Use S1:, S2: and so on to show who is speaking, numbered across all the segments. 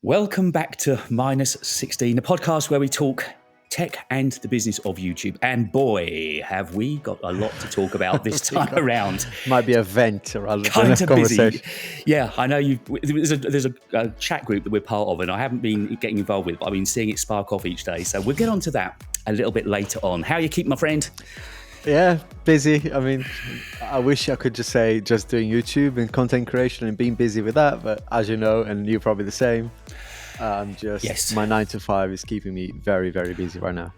S1: Welcome back to Minus 16, a podcast where we talk tech and the business of YouTube. And boy, have we got a lot to talk about this time around.
S2: Might be a vent rather than
S1: Kind
S2: a
S1: of
S2: conversation.
S1: busy. Yeah, I know there's a chat group that we're part of, and I haven't been getting involved with, but I've been seeing it spark off each day. So we'll get on to that a little bit later on. How you keep, my friend?
S2: Yeah, busy. I mean, I wish I could just say just doing YouTube and content creation and being busy with that. But as you know, and you're probably the same, my 9 to 5 is keeping me very, very busy right now.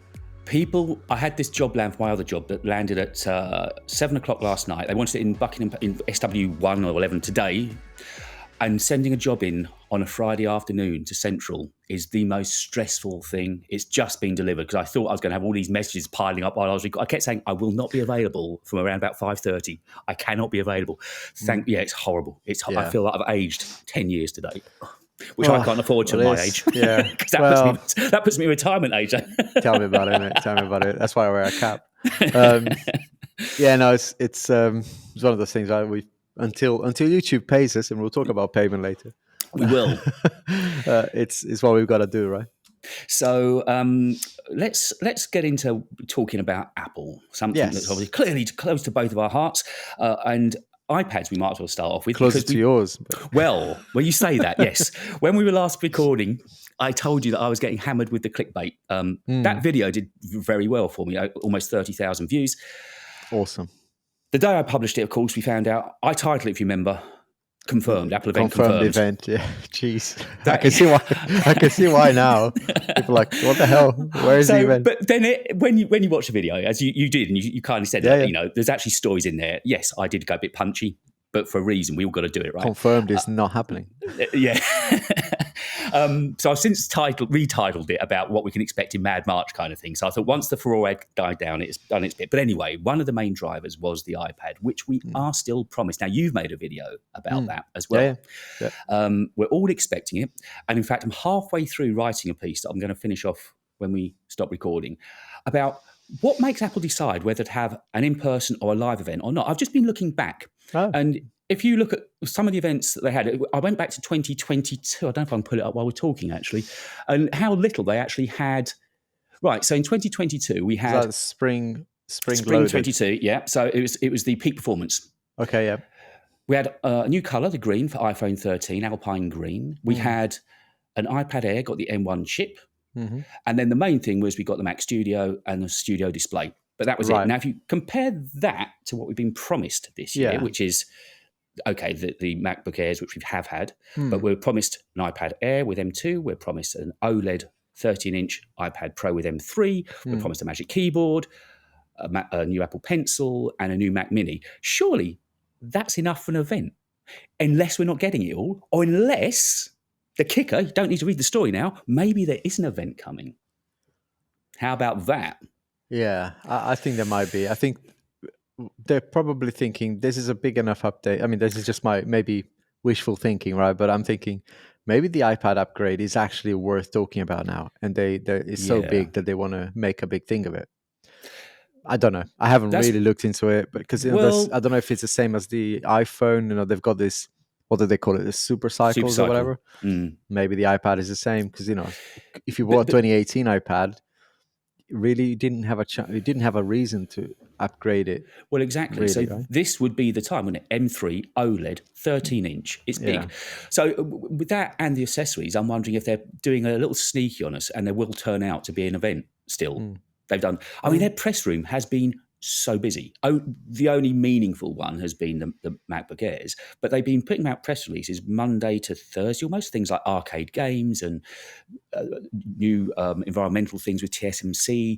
S1: I had this job land for my other job that landed at 7 o'clock last night. They wanted it in Buckingham, in SW1 or 11 today. And sending a job in on a Friday afternoon to Central is the most stressful thing. It's just been delivered because I thought I was going to have all these messages piling up while I kept saying, I will not be available from around about 5:30. I cannot be available. Yeah, it's horrible. I feel like I've aged 10 years today, which I can't afford to my age.
S2: Yeah.
S1: Because that puts me in retirement age.
S2: Tell me about it, mate. Tell me about it. That's why I wear a cap. It's one of those things until YouTube pays us, and we'll talk about payment later.
S1: We will.
S2: It's what we've got to do, right?
S1: So let's get into talking about Apple, something that's obviously clearly close to both of our hearts, and iPads. We might as well start off with
S2: closer to yours. But...
S1: Well, you say that, yes. When we were last recording, I told you that I was getting hammered with the clickbait. That video did very well for me, almost 30,000 views.
S2: Awesome.
S1: The day I published it, of course, we found out, I titled it, if you remember, confirmed, Apple event confirmed.
S2: Event, yeah. Jeez. I can see why now. People are like, what the hell? Where is the event?
S1: But then when you watch the video, as you did, and you kind of said that, you know, there's actually stories in there. Yes, I did go a bit punchy, but for a reason. We all got to do it, right?
S2: Confirmed is not happening.
S1: Yeah. So I've since retitled it about what we can expect in Mad March kind of thing. So I thought once the furore had died down, it's done its bit. But anyway, one of the main drivers was the iPad, which we are still promised. Now, you've made a video about that as well. Yeah. We're all expecting it. And in fact, I'm halfway through writing a piece that I'm going to finish off when we stop recording about what makes Apple decide whether to have an in-person or a live event or not. I've just been looking back. And if you look at some of the events that they had, I went back to 2022. I don't know if I can pull it up while we're talking, actually, and how little they actually had. Right, so in 2022 we had
S2: spring
S1: 22. Yeah, so it was the peak performance.
S2: Okay, yeah.
S1: We had a new colour, the green for iPhone 13, Alpine green. We had an iPad Air, got the M1 chip, and then the main thing was we got the Mac Studio and the Studio Display. But that was it. Now, if you compare that to what we've been promised this year, which is okay, the MacBook Airs, which we have had, but we're promised an iPad Air with M2. We're promised an OLED 13-inch iPad Pro with M3. We're promised a Magic Keyboard, a new Apple Pencil, and a new Mac Mini. Surely that's enough for an event, unless we're not getting it all, or unless the kicker, you don't need to read the story now, maybe there is an event coming. How about that?
S2: Yeah, I think there might be. I think they're probably thinking this is a big enough update. I mean, this is just my maybe wishful thinking, right? But I'm thinking maybe the iPad upgrade is actually worth talking about now, and it's so big that they want to make a big thing of it. I don't know. I haven't really looked into it, but because I don't know if it's the same as the iPhone. You know, they've got this. What do they call it? The super cycles or whatever. Maybe the iPad is the same because if you bought a 2018 iPad. Really didn't have a reason to upgrade it.
S1: Well, exactly. Really, so right? This would be the time, wouldn't it? M3 OLED 13-inch. It's big. Yeah. So with that and the accessories, I'm wondering if they're doing a little sneaky on us, and there will turn out to be an event still. They've done. I mean, their press room has been so busy. The only meaningful one has been the MacBook Airs, but they've been putting out press releases Monday to Thursday, almost things like arcade games and new environmental things with TSMC,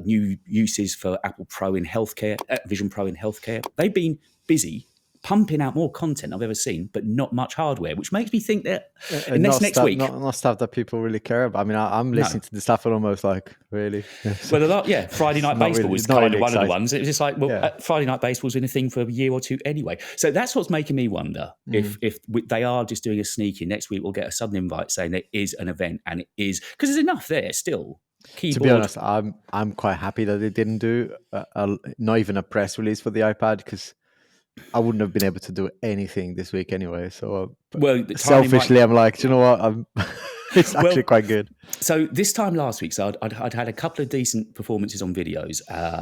S1: new uses for Apple Pro in healthcare, Vision Pro in healthcare. They've been busy pumping out more content I've ever seen, but not much hardware, which makes me think that next week...
S2: Not stuff that people really care about. I mean, I'm listening to the stuff and almost like, really?
S1: Well, Friday Night Baseball was kind of one of the ones. It was just like, Friday Night Baseball's been a thing for a year or two anyway. So that's what's making me wonder if they are just doing a sneaky. Next week we'll get a sudden invite saying there is an event, and it is... Because there's enough there still. Keyboard.
S2: To be honest, I'm quite happy that they didn't do not even a press release for the iPad, because I wouldn't have been able to do anything this week anyway. So
S1: Well, the timing might.
S2: selfishly, I'm like, do you know what? It's actually
S1: Well,
S2: quite good.
S1: so this time last week, so I'd had a couple of decent performances on videos,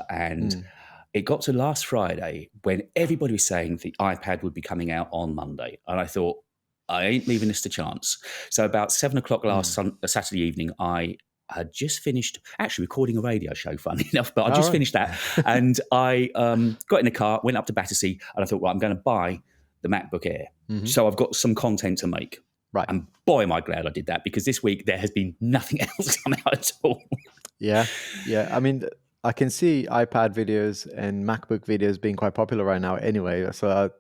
S1: and it got to last Friday when everybody was saying the iPad would be coming out on Monday, and I thought, I ain't leaving this to chance. So about 7 o'clock Saturday evening, I had just finished actually recording a radio show, funny enough, but I just finished that, and I got in the car, went up to Battersea, and I thought, well, I'm going to buy the MacBook Air, so I've got some content to make.
S2: Right.
S1: And boy, am I glad I did that, because this week there has been nothing else come out at all.
S2: Yeah. I mean, I can see iPad videos and MacBook videos being quite popular right now anyway. So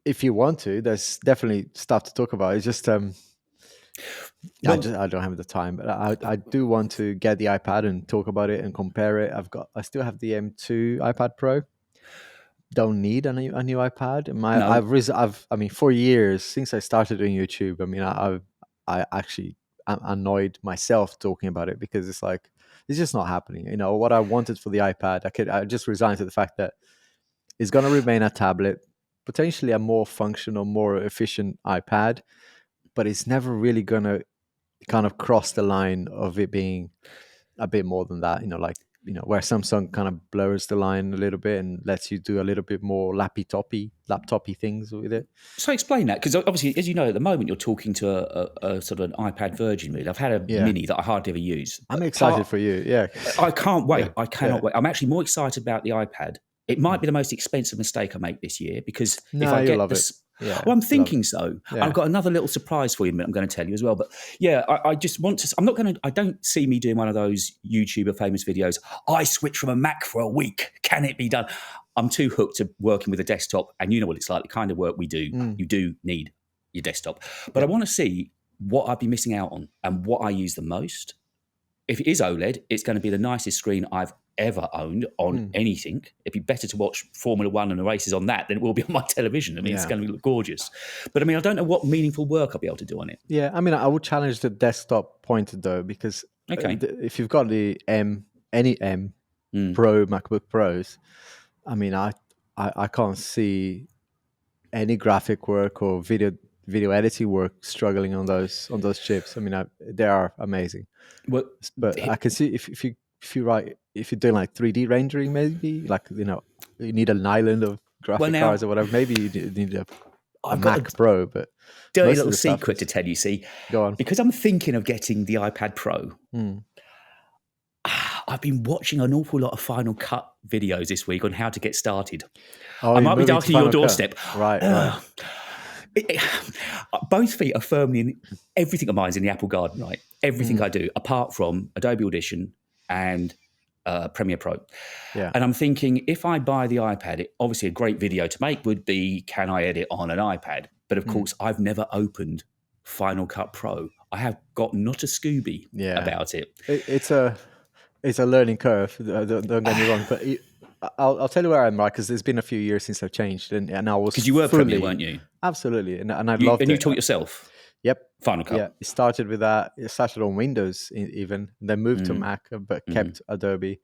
S2: if you want to, there's definitely stuff to talk about. It's just, I don't have the time, but I do want to get the iPad and talk about it and compare it. I still have the M2 iPad Pro. Don't need a new iPad. I mean, for years since I started doing YouTube, I mean, I actually am annoyed myself talking about it, because it's like, it's just not happening. You know what I wanted for the iPad, I just resigned to the fact that it's going to remain a tablet, potentially a more functional, more efficient iPad, but it's never really going to kind of cross the line of it being a bit more than that. Where Samsung kind of blurs the line a little bit and lets you do a little bit more laptopy things with it.
S1: So explain that, because obviously, as you know, at the moment you're talking to a sort of an iPad Virgin. Really, I've had a mini that I hardly ever use.
S2: I'm excited for you. Yeah,
S1: I can't wait. I cannot wait. I'm actually more excited about the iPad. It might be the most expensive mistake I make this year, because if I get this, well, I'm thinking so. Yeah. I've got another little surprise for you that I'm going to tell you as well. But yeah, I just want to. I'm not going to. I don't see me doing one of those YouTuber famous videos. I switched from a Mac for a week. Can it be done? I'm too hooked to working with a desktop, and you know what it's like. The kind of work we do, you do need your desktop. But I want to see what I'd be missing out on and what I use the most. If it is OLED, it's going to be the nicest screen I've ever owned on anything. It'd be better to watch Formula One and the races on that than it will be on my television. I mean, it's going to look gorgeous. But I mean, I don't know what meaningful work I'll be able to do on it.
S2: Yeah, I mean, I would challenge the desktop pointer though, because if you've got the any M Pro MacBook Pros, I mean, I can't see any graphic work or video editing work struggling on those chips. I mean, they are amazing.
S1: Well,
S2: but I can see if you're doing like 3D rendering, maybe like you need an island of graphic cards or whatever. Maybe you need a Mac Pro. But
S1: dirty little secret to tell you. See,
S2: go on.
S1: Because I'm thinking of getting the iPad Pro. I've been watching an awful lot of Final Cut videos this week on how to get started. I might be darkening your doorstep.
S2: Right.
S1: Both feet are firmly in everything of mine's in the Apple garden, right? Everything I do, apart from Adobe Audition and Premiere Pro.
S2: Yeah.
S1: And I'm thinking, if I buy the iPad, obviously a great video to make would be, can I edit on an iPad? But of course, I've never opened Final Cut Pro. I have got not a Scooby about it.
S2: It's a learning curve. Don't get me wrong, but I'll tell you where I'm, right? Because it's been a few years since I've changed, and I was
S1: because you were Premiere, weren't you?
S2: Absolutely, and I loved it.
S1: And you taught yourself.
S2: Yep,
S1: Final Cut.
S2: Yeah, it started with that. It started on Windows even, then moved to Mac, but kept Adobe.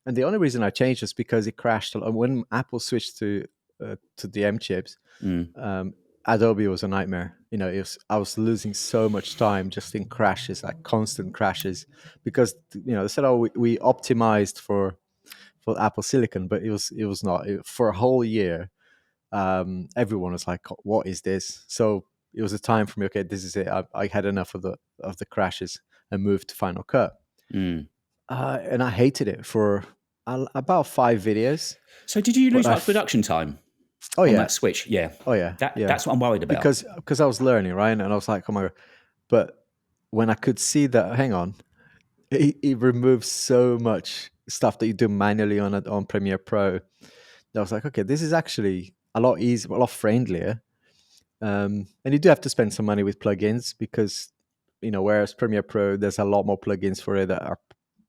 S2: And the only reason I changed is because it crashed when Apple switched to the M chips. Adobe was a nightmare. I was losing so much time just in crashes, like constant crashes, because they said, "Oh, we optimized for Apple Silicon," but it was not. For a whole year, everyone was like, "What is this?" So it was a time for me. Okay, this is it. I had enough of the crashes and moved to Final Cut, and I hated it for about 5 videos.
S1: So did you lose much production time?
S2: Oh yeah,
S1: on that switch, yeah.
S2: Oh yeah,
S1: that's what I'm worried about.
S2: Because I was learning, right, and I was like, oh my god. But when I could see that, hang on, it removes so much stuff that you do manually on Premiere Pro. I was like, okay, this is actually a lot easier, a lot friendlier. And you do have to spend some money with plugins because, whereas Premiere Pro, there's a lot more plugins for it that are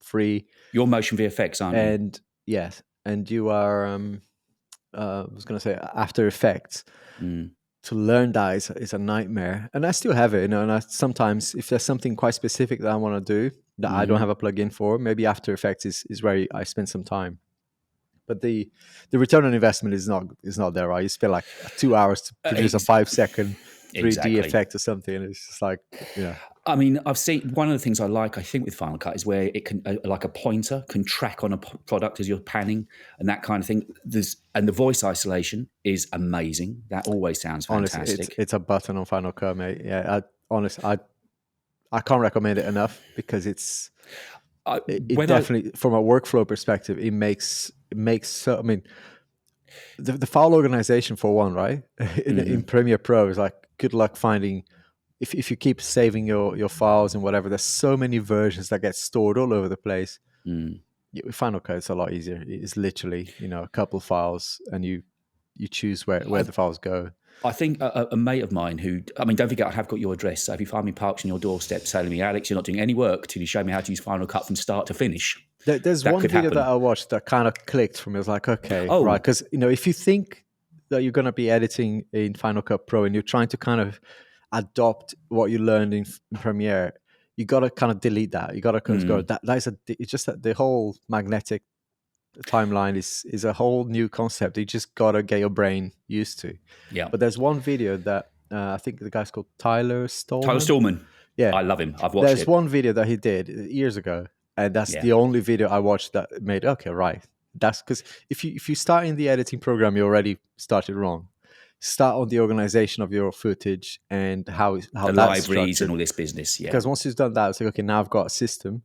S2: free.
S1: Your motion VFX, aren't you?
S2: And yes, and you are. I was going to say After Effects. To learn that is a nightmare, and I still have it. And sometimes if there's something quite specific that I want to do that I don't have a plugin for, maybe After Effects is where I spend some time. but the return on investment is not there, right? You spend like 2 hours to produce a 5-second 3D effect or something, and it's just like,
S1: I mean, I've seen one of the things I like, I think, with Final Cut is where it can, like a pointer, can track on a product as you're panning and that kind of thing. And the voice isolation is amazing. That always sounds fantastic.
S2: Honestly, it's a button on Final Cut, mate. Yeah, I can't recommend it enough because it definitely, from a workflow perspective, it makes so. I mean, the file organization for one, right? In Premiere Pro is like, good luck finding. If you keep saving your files and whatever, there's so many versions that get stored all over the place. With Final Cut, it's a lot easier. It's literally, a couple files, and you choose where the files go.
S1: I think a mate of mine who, I mean, don't forget, I have got your address. So if you find me parked on your doorstep telling me, Alex, you're not doing any work till you show me how to use Final Cut from start to finish.
S2: There's one video that I watched that kind of clicked for me. I was like, okay, right. Because, if you think that you're going to be editing in Final Cut Pro and you're trying to kind of adopt what you learned in Premiere, you got to kind of delete that. You got to go, it's just that the whole magnetic timeline is a whole new concept. You just got to get your brain used to.
S1: Yeah.
S2: But there's one video that I think the guy's called Tyler Stallman.
S1: Tyler Stallman.
S2: Yeah.
S1: I love him. I've watched it.
S2: There's one video that he did years ago, and that's the only video I watched that made, okay, right. That's because if you start in the editing program, you already started wrong. Start on the organization of your footage and how the
S1: libraries structured and all this business. Yeah.
S2: Because once you've done that, it's like, okay, now I've got a system.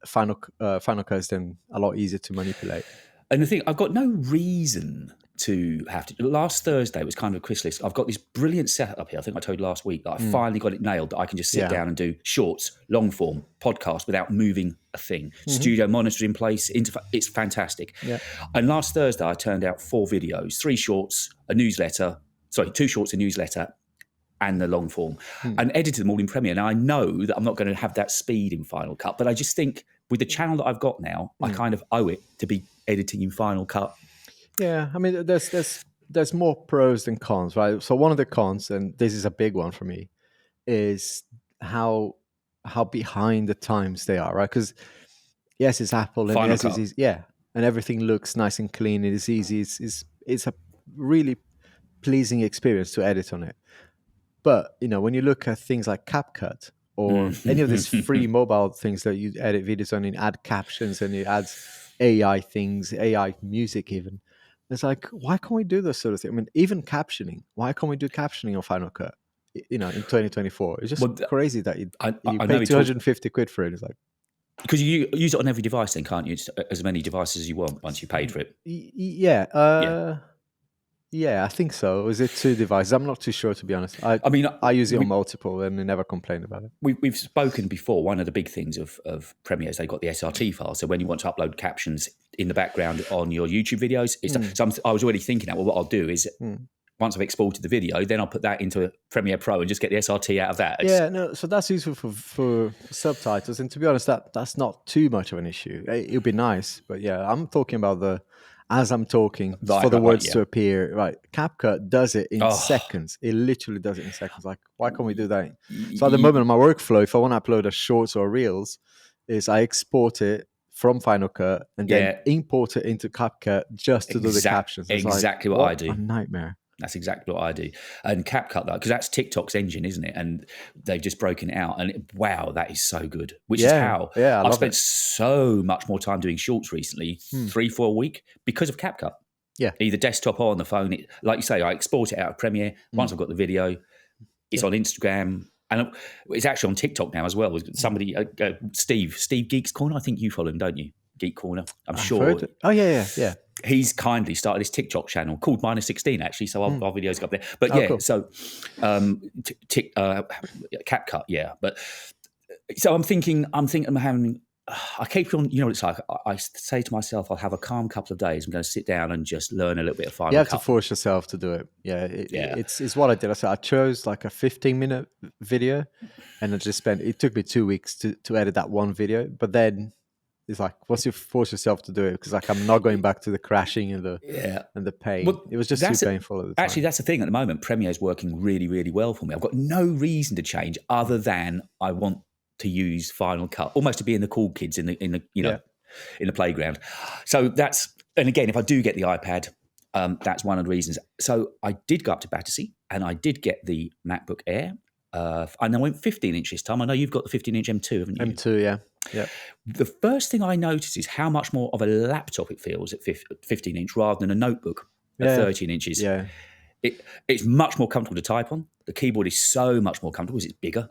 S2: Final Cut is then a lot easier to manipulate.
S1: And the thing, I've got no reason to have to. Last Thursday was kind of a quiz list. I've got this brilliant setup here. I think I told you last week that I finally got it nailed, that I can just sit down and do shorts, long form, podcast without moving a thing. Studio monitor in place. It's fantastic.
S2: Yeah.
S1: And last Thursday, I turned out 4 videos, 3 shorts, a newsletter. Sorry, 2 shorts, a newsletter, and the long form, and edited them all in Premiere. Now, I know that I'm not going to have that speed in Final Cut, but I just think with the channel that I've got now, I kind of owe it to be editing in Final Cut.
S2: Yeah, I mean, there's more pros than cons, right? So one of the cons, and this is a big one for me, is how behind the times they are, right? Because yes, it's Apple, and yes, it's easy, and everything looks nice and clean. It is easy. It's a really pleasing experience to edit on it. But when you look at things like CapCut or any of these free mobile things that you edit videos on, and add captions and you add AI things, AI music even, it's like, why can't we do this sort of thing? I mean, even captioning. Why can't we do captioning on Final Cut? In 2024, it's just crazy that you pay 250 quid for it. It's like,
S1: because you use it on every device, then can't you? As many devices as you want once you paid for it.
S2: Yeah, I think so. Is it 2 devices? I'm not too sure, to be honest. I use it on multiple and I never complain about it.
S1: We've spoken before. One of the big things of Premiere is they've got the SRT file. So when you want to upload captions in the background on your YouTube videos, I was already thinking, well, what I'll do is once I've exported the video, then I'll put that into Premiere Pro and just get the SRT out of that.
S2: So that's useful for subtitles. And to be honest, that's not too much of an issue. It'll be nice. But I'm talking about as I'm talking, for the words to appear, right? CapCut does it in seconds. It literally does it in seconds. Like, why can't we do that? So at the moment, my workflow, if I want to upload a shorts or reels, is I export it from Final Cut and then import it into CapCut just to do the captions. It's
S1: exactly what I do.
S2: A nightmare.
S1: That's exactly what I do. And CapCut, though, because that's TikTok's engine, isn't it? And they've just broken it out. And wow, that is so good. Which is how I've spent so much more time doing shorts recently, 3-4 a week, because of CapCut.
S2: Yeah.
S1: Either desktop or on the phone. Like you say, I export it out of Premiere. Once I've got the video, it's on Instagram. And it's actually on TikTok now as well. Somebody, Steve Geeks Corner, I think you follow him, don't you? Geek Corner. I'm sure.
S2: Oh, yeah.
S1: He's kindly started this TikTok channel called -16, actually. So our videos go up there. But
S2: cool.
S1: So CapCut, But so I'm thinking I'm having. I keep on. It's like I say to myself, I'll have a calm couple of days. I'm going to sit down and just learn a little bit of Final Cut.
S2: You have to force yourself to do it. It's what I did. I chose like a 15-minute video, and I just spent. It took me 2 weeks to edit that one video, but then. It's like once you force yourself to do it, because like I'm not going back to the crashing and the pain. Well, it was just too painful at the time.
S1: Actually, that's the thing. At the moment, Premiere is working really, really well for me. I've got no reason to change other than I want to use Final Cut, almost to be in the cool kids in the playground. So that's And again, if I do get the iPad, that's one of the reasons. So I did go up to Battersea and I did get the MacBook Air. And I went 15 inch this time. I know you've got the 15-inch M2, haven't you?
S2: M2, yeah. Yeah.
S1: The first thing I noticed is how much more of a laptop it feels at 15 inch rather than a notebook at 13 inches.
S2: Yeah.
S1: It's much more comfortable to type on. The keyboard is so much more comfortable because it's bigger.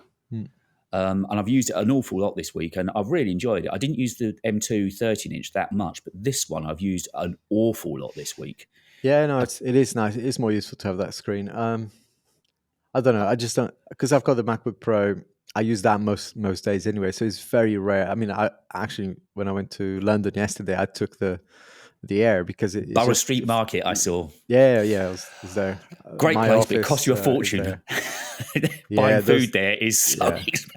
S1: And I've used it an awful lot this week and I've really enjoyed it. I didn't use the M2 13-inch that much, but this one I've used an awful lot this week.
S2: Yeah, no, it is nice. It is more useful to have that screen. I don't know. I just don't, because I've got the MacBook Pro. I use that most days anyway, so it's very rare. I mean, I actually, when I went to London yesterday, I took the Air because it's
S1: Borough Street Market, I saw.
S2: Yeah, I was there.
S1: Great place, but it costs you a fortune. Buying food there is so expensive.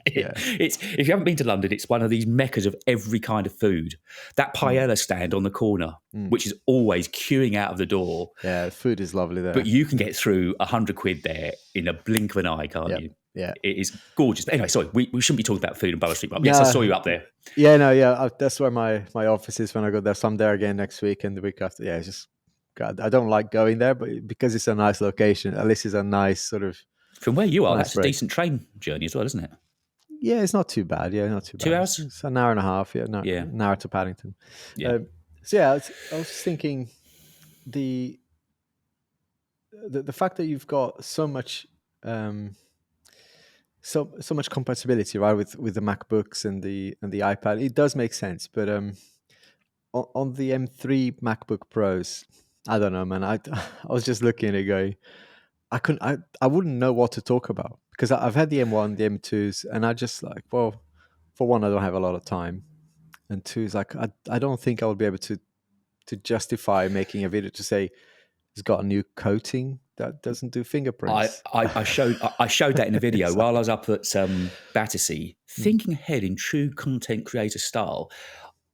S1: It's, if you haven't been to London, it's one of these meccas of every kind of food. That paella stand on the corner, which is always queuing out of the door.
S2: Yeah, food is lovely there.
S1: But you can get through £100 there in a blink of an eye, can't you?
S2: Yeah,
S1: it is gorgeous. But anyway, sorry, we shouldn't be talking about food in Borough Street Market. Yes, I saw you up there.
S2: Yeah, that's where my office is when I go there. So I'm there again next week and the week after. Yeah, it's just, God, I don't like going there, but because it's a nice location, at least it's a nice sort of.
S1: From where you are, that's a decent train journey as well, isn't it?
S2: Yeah, it's not too bad. Yeah, not too bad.
S1: 2 hours?
S2: It's an hour and a half. Yeah, an hour to Paddington.
S1: Yeah.
S2: I was just thinking the fact that you've got so much. So much compatibility, right, with the MacBooks and the iPad. It does make sense, but on the M3 MacBook Pros, I don't know, man. I was just looking at it going, I wouldn't know what to talk about because I've had the M1, the M2s, and I just like, well, for one, I don't have a lot of time, and two is like, I don't think I would be able to justify making a video to say it's got a new coating that doesn't do fingerprints.
S1: I showed that in a video while I was up at Battersea, thinking ahead in true content creator style.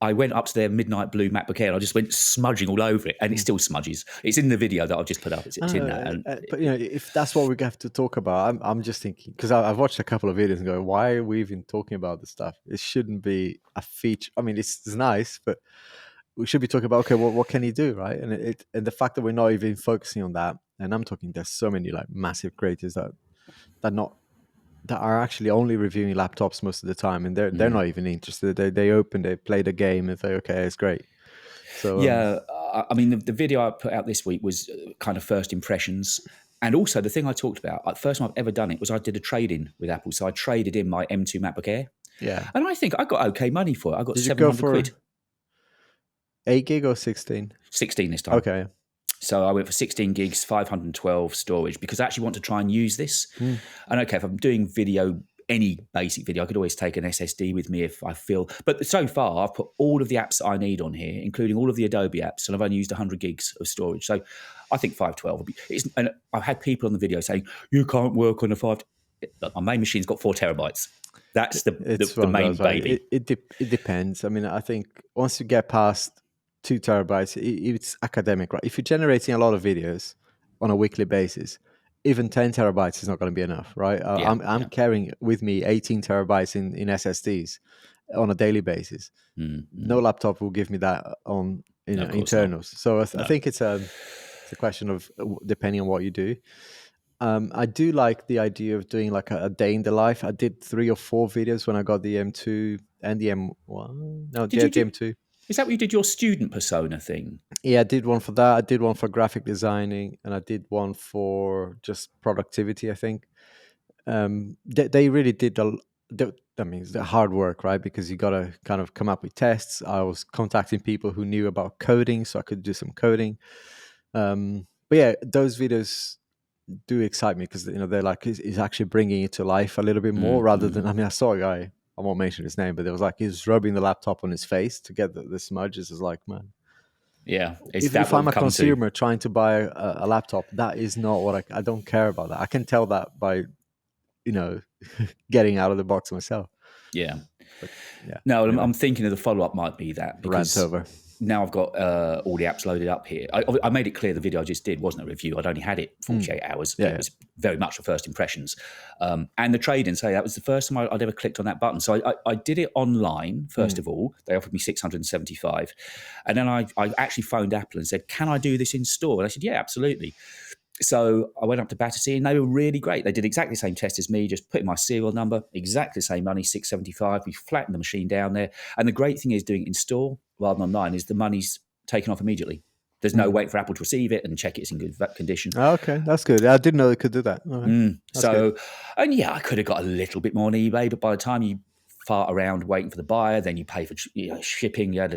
S1: I went up to their midnight blue MacBook Air and I just went smudging all over it, and it still smudges. It's in the video that I've just put up. It's in that.
S2: But if that's what we have to talk about, I'm just thinking, because I've watched a couple of videos and go, why are we even talking about this stuff? It shouldn't be a feature. I mean, it's nice, but we should be talking about, okay, what can he do, right? And and the fact that we're not even focusing on that, and I'm talking, there's so many like massive creators that are actually only reviewing laptops most of the time, and they're not even interested. They open, they play the game, and say, okay, it's great. So
S1: I mean, the video I put out this week was kind of first impressions. And also the thing I talked about, the first time I've ever done it was I did a trade-in with Apple. So I traded in my M2 MacBook Air.
S2: Yeah.
S1: And I think I got okay money for it. I got
S2: Did
S1: 700
S2: you go for
S1: quid.
S2: 8 gig or 16?
S1: 16 this time.
S2: Okay.
S1: So I went for 16 gigs, 512 storage, because I actually want to try and use this. And okay, if I'm doing video, any basic video, I could always take an SSD with me if I feel. But so far, I've put all of the apps that I need on here, including all of the Adobe apps, and I've only used 100 gigs of storage. So I think 512 will be. And I've had people on the video saying, you can't work on a 5. My main machine's got 4 terabytes. That's the main baby.
S2: It depends. I mean, I think once you get past 2 terabytes, it's academic, right? If you're generating a lot of videos on a weekly basis, even 10 terabytes is not going to be enough, right? I'm carrying with me 18 terabytes in SSDs on a daily basis. No laptop will give me that on internals. Not. So I think it's a question of depending on what you do. I do like the idea of doing like a day in the life. I did 3 or 4 videos when I got the M2 and the M1. No, the M2.
S1: Is that what you did, your student persona thing?
S2: Yeah, I did one for that. I did one for graphic designing, and I did one for just productivity, I think. They really did it's the hard work, right? Because you got to kind of come up with tests. I was contacting people who knew about coding, so I could do some coding. But yeah, those videos do excite me because they're like, he's actually bringing it to life a little bit more rather than, I mean, I saw a guy, I won't mention his name, but it was like he's rubbing the laptop on his face to get the smudges. Is like, man,
S1: yeah.
S2: If I'm a consumer trying to buy a laptop, that is not what I don't care about that. I can tell that by getting out of the box myself.
S1: Yeah.
S2: But, yeah.
S1: No, I'm thinking of the follow-up might be that.
S2: Rant over.
S1: now I've got all the apps loaded up here. I made it clear the video I just did wasn't a review. I'd only had it 48 hours.
S2: Yeah,
S1: It was very much for first impressions. And the trade-in, so that was the first time I'd ever clicked on that button. So I did it online, first of all. They offered me 675. And then I actually phoned Apple and said, can I do this in store? And I said, yeah, absolutely. So I went up to Battersea and they were really great. They did exactly the same test as me, just put in my serial number, exactly the same money, 675. We flattened the machine down there. And the great thing is doing it in store rather than online is the money's taken off immediately. There's no wait for Apple to receive it and check it's in good condition.
S2: Oh, okay, that's good. I didn't know they could do that. Right.
S1: So, and yeah, I could have got a little bit more on eBay, but by the time you fart around waiting for the buyer, then you pay for shipping. I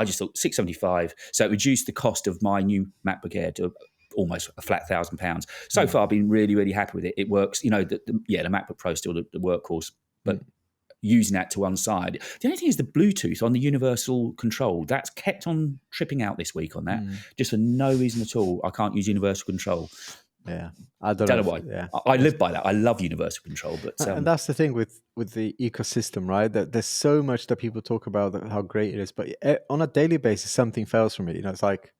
S1: just thought 675. So it reduced the cost of my new MacBook Air to almost a flat £1,000. So far, I've been really, really happy with it. It works. The MacBook Pro is still the workhorse, but using that to one side. The only thing is the Bluetooth on the universal control, that's kept on tripping out this week on that, just for no reason at all. I can't use universal control.
S2: Yeah, I don't
S1: know why.
S2: Yeah,
S1: I live by that. I love universal control, but
S2: and that's the thing with the ecosystem, right? That there's so much that people talk about how great it is, but on a daily basis, something fails for me. It's like,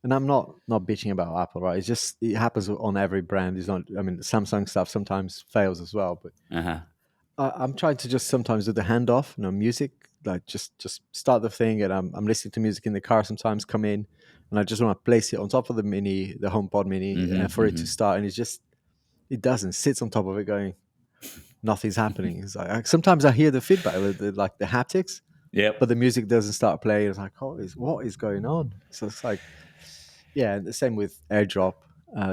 S2: and I'm not bitching about Apple, right? It's just it happens on every brand. It's not. I mean, Samsung stuff sometimes fails as well, but I'm trying to just sometimes do the handoff, music, like just start the thing, and I'm listening to music in the car. Sometimes come in, and I just want to place it on top of the HomePod Mini, for it to start, and it doesn't, sits on top of it, going, nothing's happening. It's like sometimes I hear the feedback, like the haptics, but the music doesn't start playing. It's like, what is going on? So it's like, yeah, the same with AirDrop.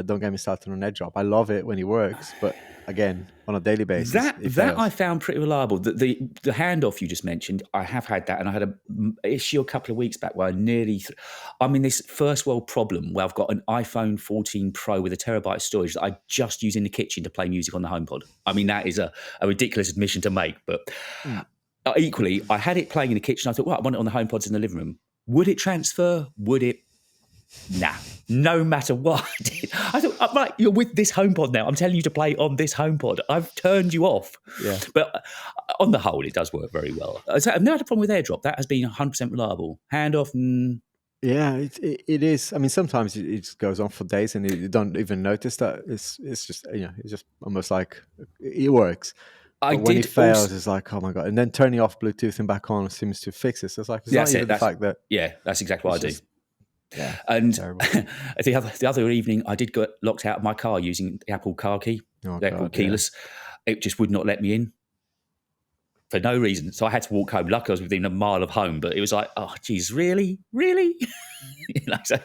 S2: Don't get me started on AirDrop. I love it when it works, but again, on a daily basis,
S1: that I found pretty reliable. The handoff you just mentioned, I have had that, and I had an issue a couple of weeks back where I nearly. I'm in this first world problem where I've got an iPhone 14 Pro with a terabyte of storage that I just use in the kitchen to play music on the HomePod. I mean, that is a ridiculous admission to make, but equally, I had it playing in the kitchen. I thought, well, I want it on the HomePods in the living room. Would it transfer? Would it? Nah, no matter what. I thought, right, you're with this HomePod now. I'm telling you to play on this HomePod. I've turned you off.
S2: Yeah.
S1: But on the whole, it does work very well. I've never had a problem with AirDrop. That has been 100% reliable. Handoff,
S2: yeah, it is. I mean, sometimes it just goes on for days and you don't even notice that. It's just, it's just almost like it works. But when it fails, it's like, oh my God. And then turning off Bluetooth and back on seems to fix it. So it's like, it's not even the fact that.
S1: Yeah, that's exactly what I do.
S2: Yeah,
S1: and the other evening, I did get locked out of my car using the Apple Car Key. They're called keyless. Yeah. It just would not let me in for no reason. So I had to walk home. Luckily, I was within a mile of home, but it was like, oh, geez, really? So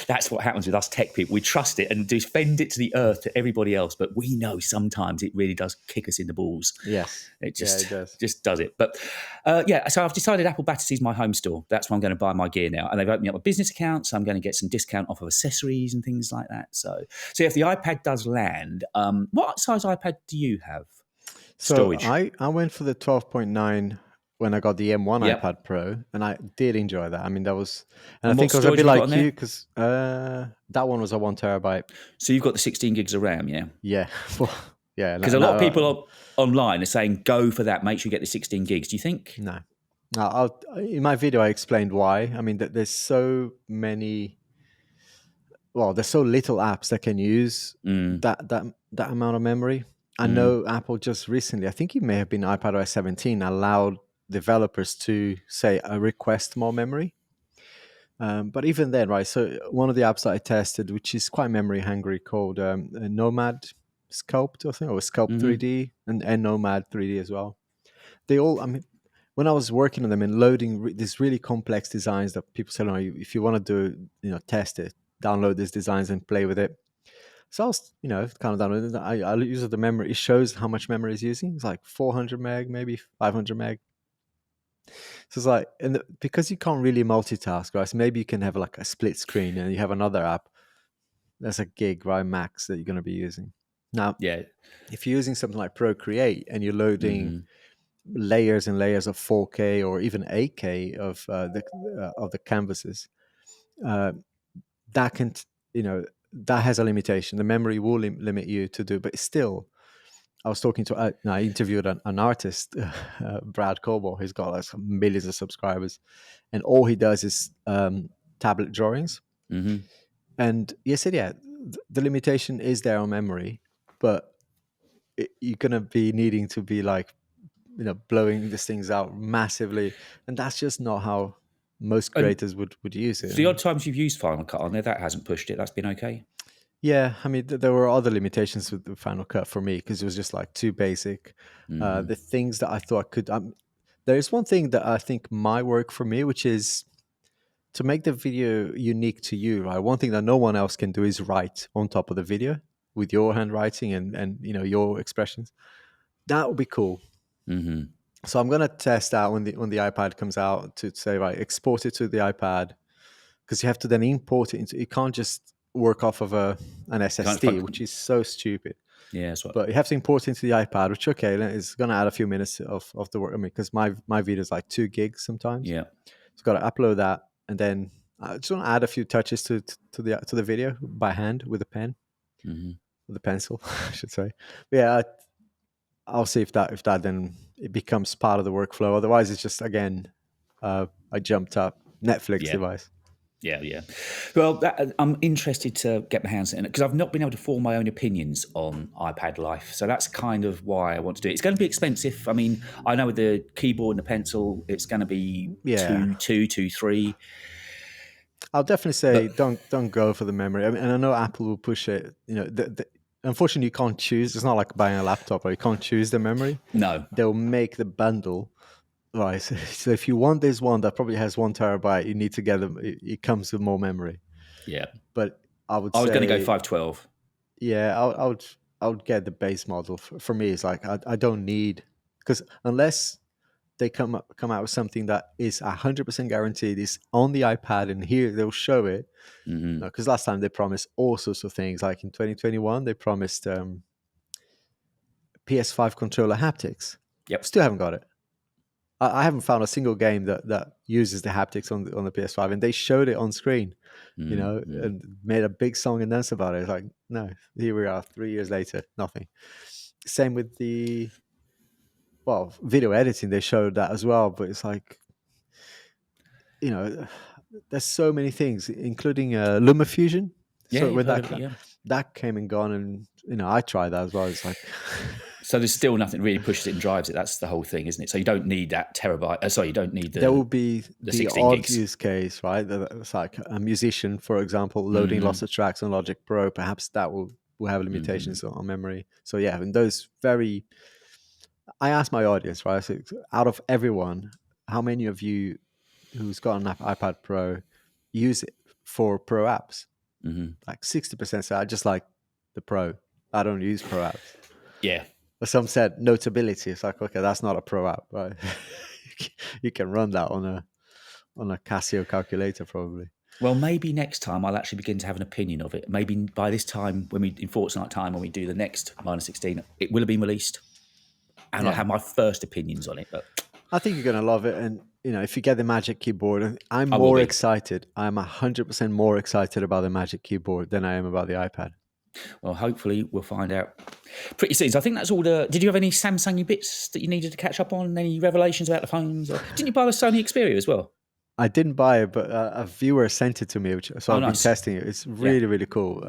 S1: that's what happens with us tech people. We trust it and defend it to the earth to everybody else, but we know sometimes it really does kick us in the balls.
S2: Yes,
S1: it does it. But so I've decided Apple Battersea is my home store. That's where I'm going to buy my gear now, and they've opened me up a business account, so I'm going to get some discount off of accessories and things like that. So if the iPad does land, what size iPad do you have? Storage.
S2: So I went for the 12.9 when I got the M1 iPad Pro, and I did enjoy that. I mean, that was, and I think I was a bit like you, because that one was a 1 terabyte.
S1: So you've got the 16 gigs of RAM, yeah?
S2: Yeah. Well, yeah.
S1: Because a lot of people online are saying, go for that, make sure you get the 16 gigs. Do you think?
S2: No. In my video, I explained why. I mean, there's so many, there's so little apps that can use that amount of memory. I know Apple just recently, I think it may have been iPadOS 17, allowed developers to say, I request more memory. But even then, right, so one of the apps that I tested, which is quite memory hungry, called Nomad Sculpt, I think, or Sculpt 3D, and Nomad 3D as well. They all, I mean, when I was working on them and loading these really complex designs that people say, if you want to do, test it, download these designs and play with it. So I was, kind of downloading. I use the memory. It shows how much memory it's using. It's like 400 meg, maybe 500 meg. So it's like, because you can't really multitask, right? So maybe you can have like a split screen and you have another app. That's a gig, right? Max that you're going to be using. Now, if you're using something like Procreate and you're loading layers and layers of 4K or even 8K of the canvases, that can, that has a limitation. The memory will limit you to do, but still, I was talking to, I interviewed an artist, Brad Coble. He's got like millions of subscribers, and all he does is tablet drawings.
S1: Mm-hmm.
S2: And he said, yeah, the limitation is there on memory, but you're gonna be needing to be like, blowing these things out massively, and that's just not how most
S1: And
S2: creators would use it.
S1: the odd times you've used Final Cut on there, that hasn't pushed it. That's been okay.
S2: Yeah, I mean, there were other limitations with the Final Cut for me because it was just like too basic.
S1: Mm-hmm.
S2: The things that I thought I could, there is one thing that I think might work for me, which is to make the video unique to you. Right, one thing that no one else can do is write on top of the video with your handwriting and your expressions. That would be cool.
S1: Mm-hmm.
S2: So I'm gonna test out when the iPad comes out to say, right, export it to the iPad, because you have to then import it into. You can't just work off of an SSD, which is so stupid.
S1: Yeah, that's what.
S2: But you have to import it into the iPad, which it's gonna add a few minutes of the work. I mean, because my video is like 2 gigs sometimes.
S1: Yeah.
S2: So got to upload that, and then I just want to add a few touches to the video by hand with a pen, with a pencil, I should say. But yeah, I'll see if that then it becomes part of the workflow. Otherwise, it's just again I jumped up Netflix device.
S1: Yeah. Well, I'm interested to get my hands in it because I've not been able to form my own opinions on iPad life. So that's kind of why I want to do it. It's going to be expensive. I mean, I know with the keyboard and the pencil, it's going to be two, three.
S2: I'll definitely say don't go for the memory. I mean, and I know Apple will push it. Unfortunately, you can't choose. It's not like buying a laptop where you can't choose the memory.
S1: No,
S2: they'll make the bundle. Right, so if you want this one that probably has 1 terabyte, you need to get them. It comes with more memory.
S1: Yeah,
S2: but I was
S1: going to go 512.
S2: Yeah, I would get the base model. For me, it's like I don't need, because unless they come out with something that is 100% guaranteed, is on the iPad, and here they'll show it. Because last time they promised all sorts of things. Like in 2021, they promised PS5 controller haptics.
S1: Yep,
S2: still haven't got it. I haven't found a single game that uses the haptics on the PS5, and they showed it on screen, and made a big song and dance about it. It's like, no, here we are 3 years later, nothing. Same with the video editing, they showed that as well, but it's like, there's so many things, including LumaFusion. So with that came and gone, and I tried that as well. It's like.
S1: So there's still nothing really pushes it and drives it. That's the whole thing, isn't it? So you don't need that terabyte. Sorry, you don't need the.
S2: There will be the odd
S1: gigs.
S2: Use case, right? It's like a musician, for example, loading lots of tracks on Logic Pro. Perhaps that will have limitations on memory. So yeah, and those very. I asked my audience, right? So out of everyone, how many of you who's got an iPad Pro use it for Pro apps? Like 60% say I just like the Pro. I don't use Pro apps.
S1: Yeah.
S2: But some said Notability. It's like, okay, that's not a Pro app, right? You can run that on a Casio calculator, probably.
S1: Well, maybe next time I'll actually begin to have an opinion of it. Maybe by this time, in Fortnite time, when we do the next -16, it will have been released, and I'll have my first opinions on it. But
S2: I think you're going to love it, and if you get the Magic Keyboard, I'm more excited. I'm 100% more excited about the Magic Keyboard than I am about the iPad.
S1: Well, hopefully we'll find out pretty soon. So I think that's all the... Did you have any Samsung bits that you needed to catch up on? Any revelations about the phones? Or didn't you buy the Sony Xperia as well?
S2: I didn't buy it, but a viewer sent it to me, so I've been testing it. It's really, really cool.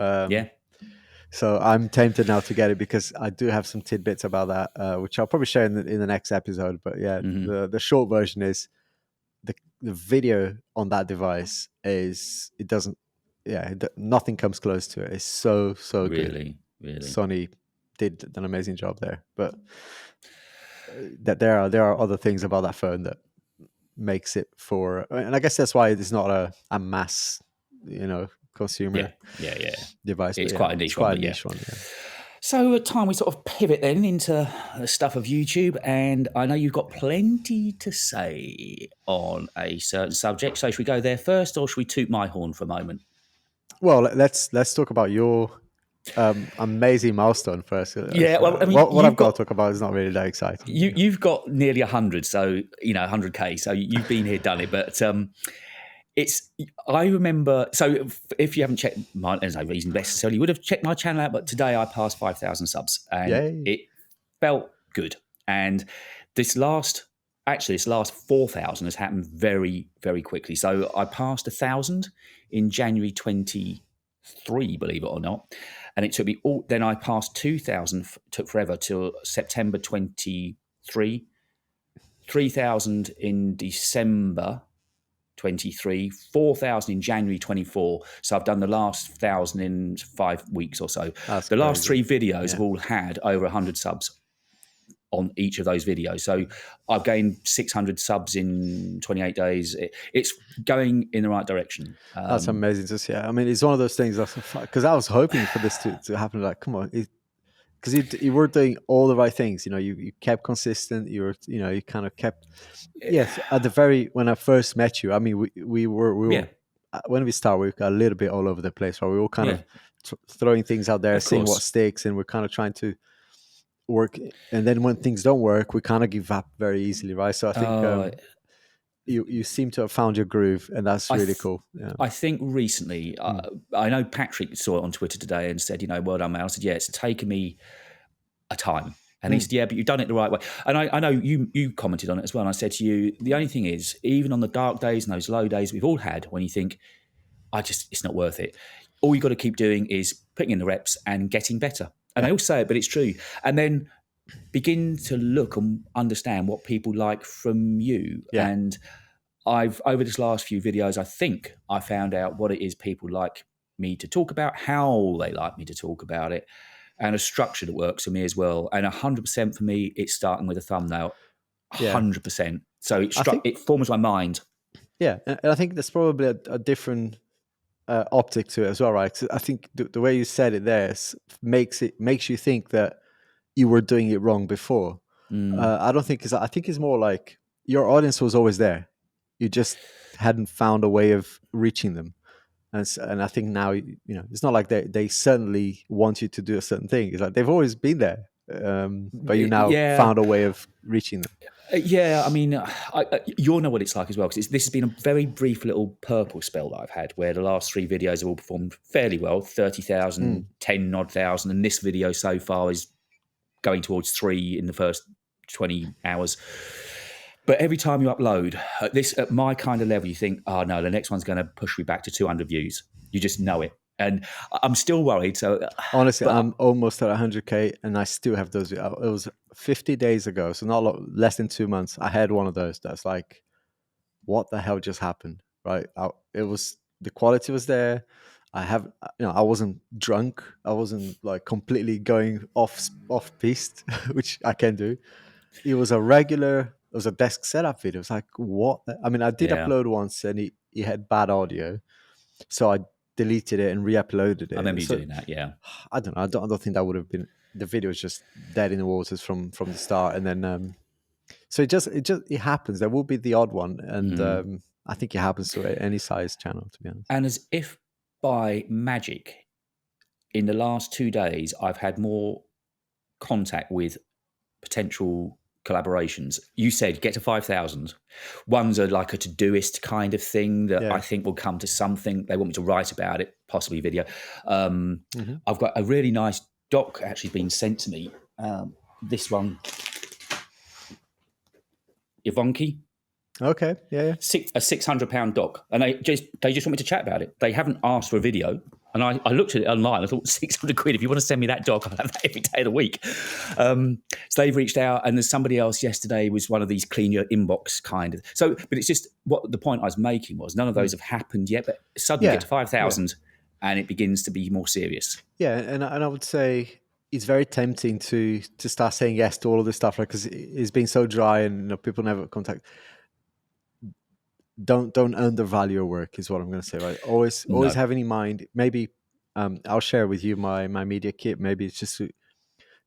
S2: So I'm tempted now to get it because I do have some tidbits about that, which I'll probably share in the next episode. But yeah, the short version is the video on that device nothing comes close to it. It's so good.
S1: Really.
S2: Sony did an amazing job there, but that there are other things about that phone that makes it and I guess that's why it's not a mass, consumer device.
S1: It's quite a niche one. So time we sort of pivot then into the stuff of YouTube, and I know you've got plenty to say on a certain subject. So should we go there first, or should we toot my horn for a moment?
S2: Well, let's talk about your amazing milestone first.
S1: Yeah, well, I mean,
S2: what I've got to talk about is not really that exciting.
S1: You've got nearly 100, so 100K. So you've been here, done it. But I remember. So if you haven't checked mine, there's no reason necessarily you would have checked my channel out. But today I passed 5,000 subs, and felt good. And this last 4,000 has happened very, very quickly. So I passed 1,000 in January 23, believe it or not. And it took me then I passed 2,000, took forever till September 23, 3,000 in December 23, 4,000 in January 24. So I've done the last 1,000 in 5 weeks or so.
S2: That's
S1: the last
S2: crazy.
S1: 3 videos have all had over 100 subs on each of those videos. So I've gained 600 subs in 28 days. It's going in the right direction.
S2: That's amazing to see. I mean, it's one of those things because I was hoping for this to happen. Like, come on, because you were doing all the right things. You kept consistent. You kind of kept. Yes, at the when I first met you, I mean, we were when we started, we were a little bit all over the place. Right, we were kind of throwing things out there, seeing what sticks, and we're kind of trying to work. And then when things don't work, we kind of give up very easily, right? So I think you seem to have found your groove, and that's really cool. Yeah.
S1: I think recently, I know Patrick saw it on Twitter today and said, well done, man. I said, yeah, it's taken me a time. And he said, yeah, but you've done it the right way. And I know you commented on it as well. And I said to you, the only thing is, even on the dark days and those low days we've all had, when you think, it's not worth it. All you've got to keep doing is putting in the reps and getting better. And I all say it, but it's true. And then begin to look and understand what people like from you.
S2: Yeah.
S1: And I've, over this last few videos, I think I found out what it is people like me to talk about, how they like me to talk about it, and a structure that works for me as well. And 100% for me, it's starting with a thumbnail. 100%. So it forms my mind.
S2: Yeah. And I think there's probably a different optic to it as well, right? 'Cause I think the way you said it there makes you think that you were doing it wrong before. I don't think, I think it's more like your audience was always there. You just hadn't found a way of reaching them. And I think now, it's not like they suddenly want you to do a certain thing. It's like they've always been there, but you now found a way of reaching them.
S1: Yeah, I mean, you'll know what it's like as well, because this has been a very brief little purple spell that I've had, where the last 3 videos have all performed fairly well, 30,000, 10 odd thousand, and this video so far is going towards 3 in the first 20 hours. But every time you upload, at my kind of level, you think, oh no, the next one's going to push me back to 200 views. You just know it. And I'm still worried. So
S2: honestly, I'm almost at 100K and I still have those. It was 50 days ago, so less than 2 months. I had one of those that's like, what the hell just happened? Right? The quality was there. I wasn't drunk. I wasn't like completely going off piste, which I can do. It was a desk setup video. It's like, what? I mean, I did upload once and it had bad audio. So I deleted it and re-uploaded it.
S1: I remember you doing that, yeah.
S2: I don't know. I don't think that would have been, the video was just dead in the waters from the start. And then, so it happens. There will be the odd one. And I think it happens to any size channel, to be honest.
S1: And as if by magic, in the last 2 days, I've had more contact with potential collaborations. You said get to 5,000. Ones are like a Todoist kind of thing that I think will come to something. They want me to write about it, possibly video. I've got a really nice doc actually being sent to me. This one, Yvonki.
S2: Okay, yeah.
S1: A £600 doc, and they just want me to chat about it. They haven't asked for a video. And I looked at it online. I thought, 600 quid, if you want to send me that doc, I'll have that every day of the week. So they've reached out, and there's somebody else yesterday was one of these clean your inbox kind of. So, but it's just what the point I was making was none of those have happened yet, but suddenly get to 5,000 and it begins to be more serious.
S2: Yeah, and I would say it's very tempting to start saying yes to all of this stuff, right? Because it's been so dry and people never contact. Don't undervalue your work is what I'm going to say, right? Always having in mind, maybe I'll share with you my media kit. Maybe it's just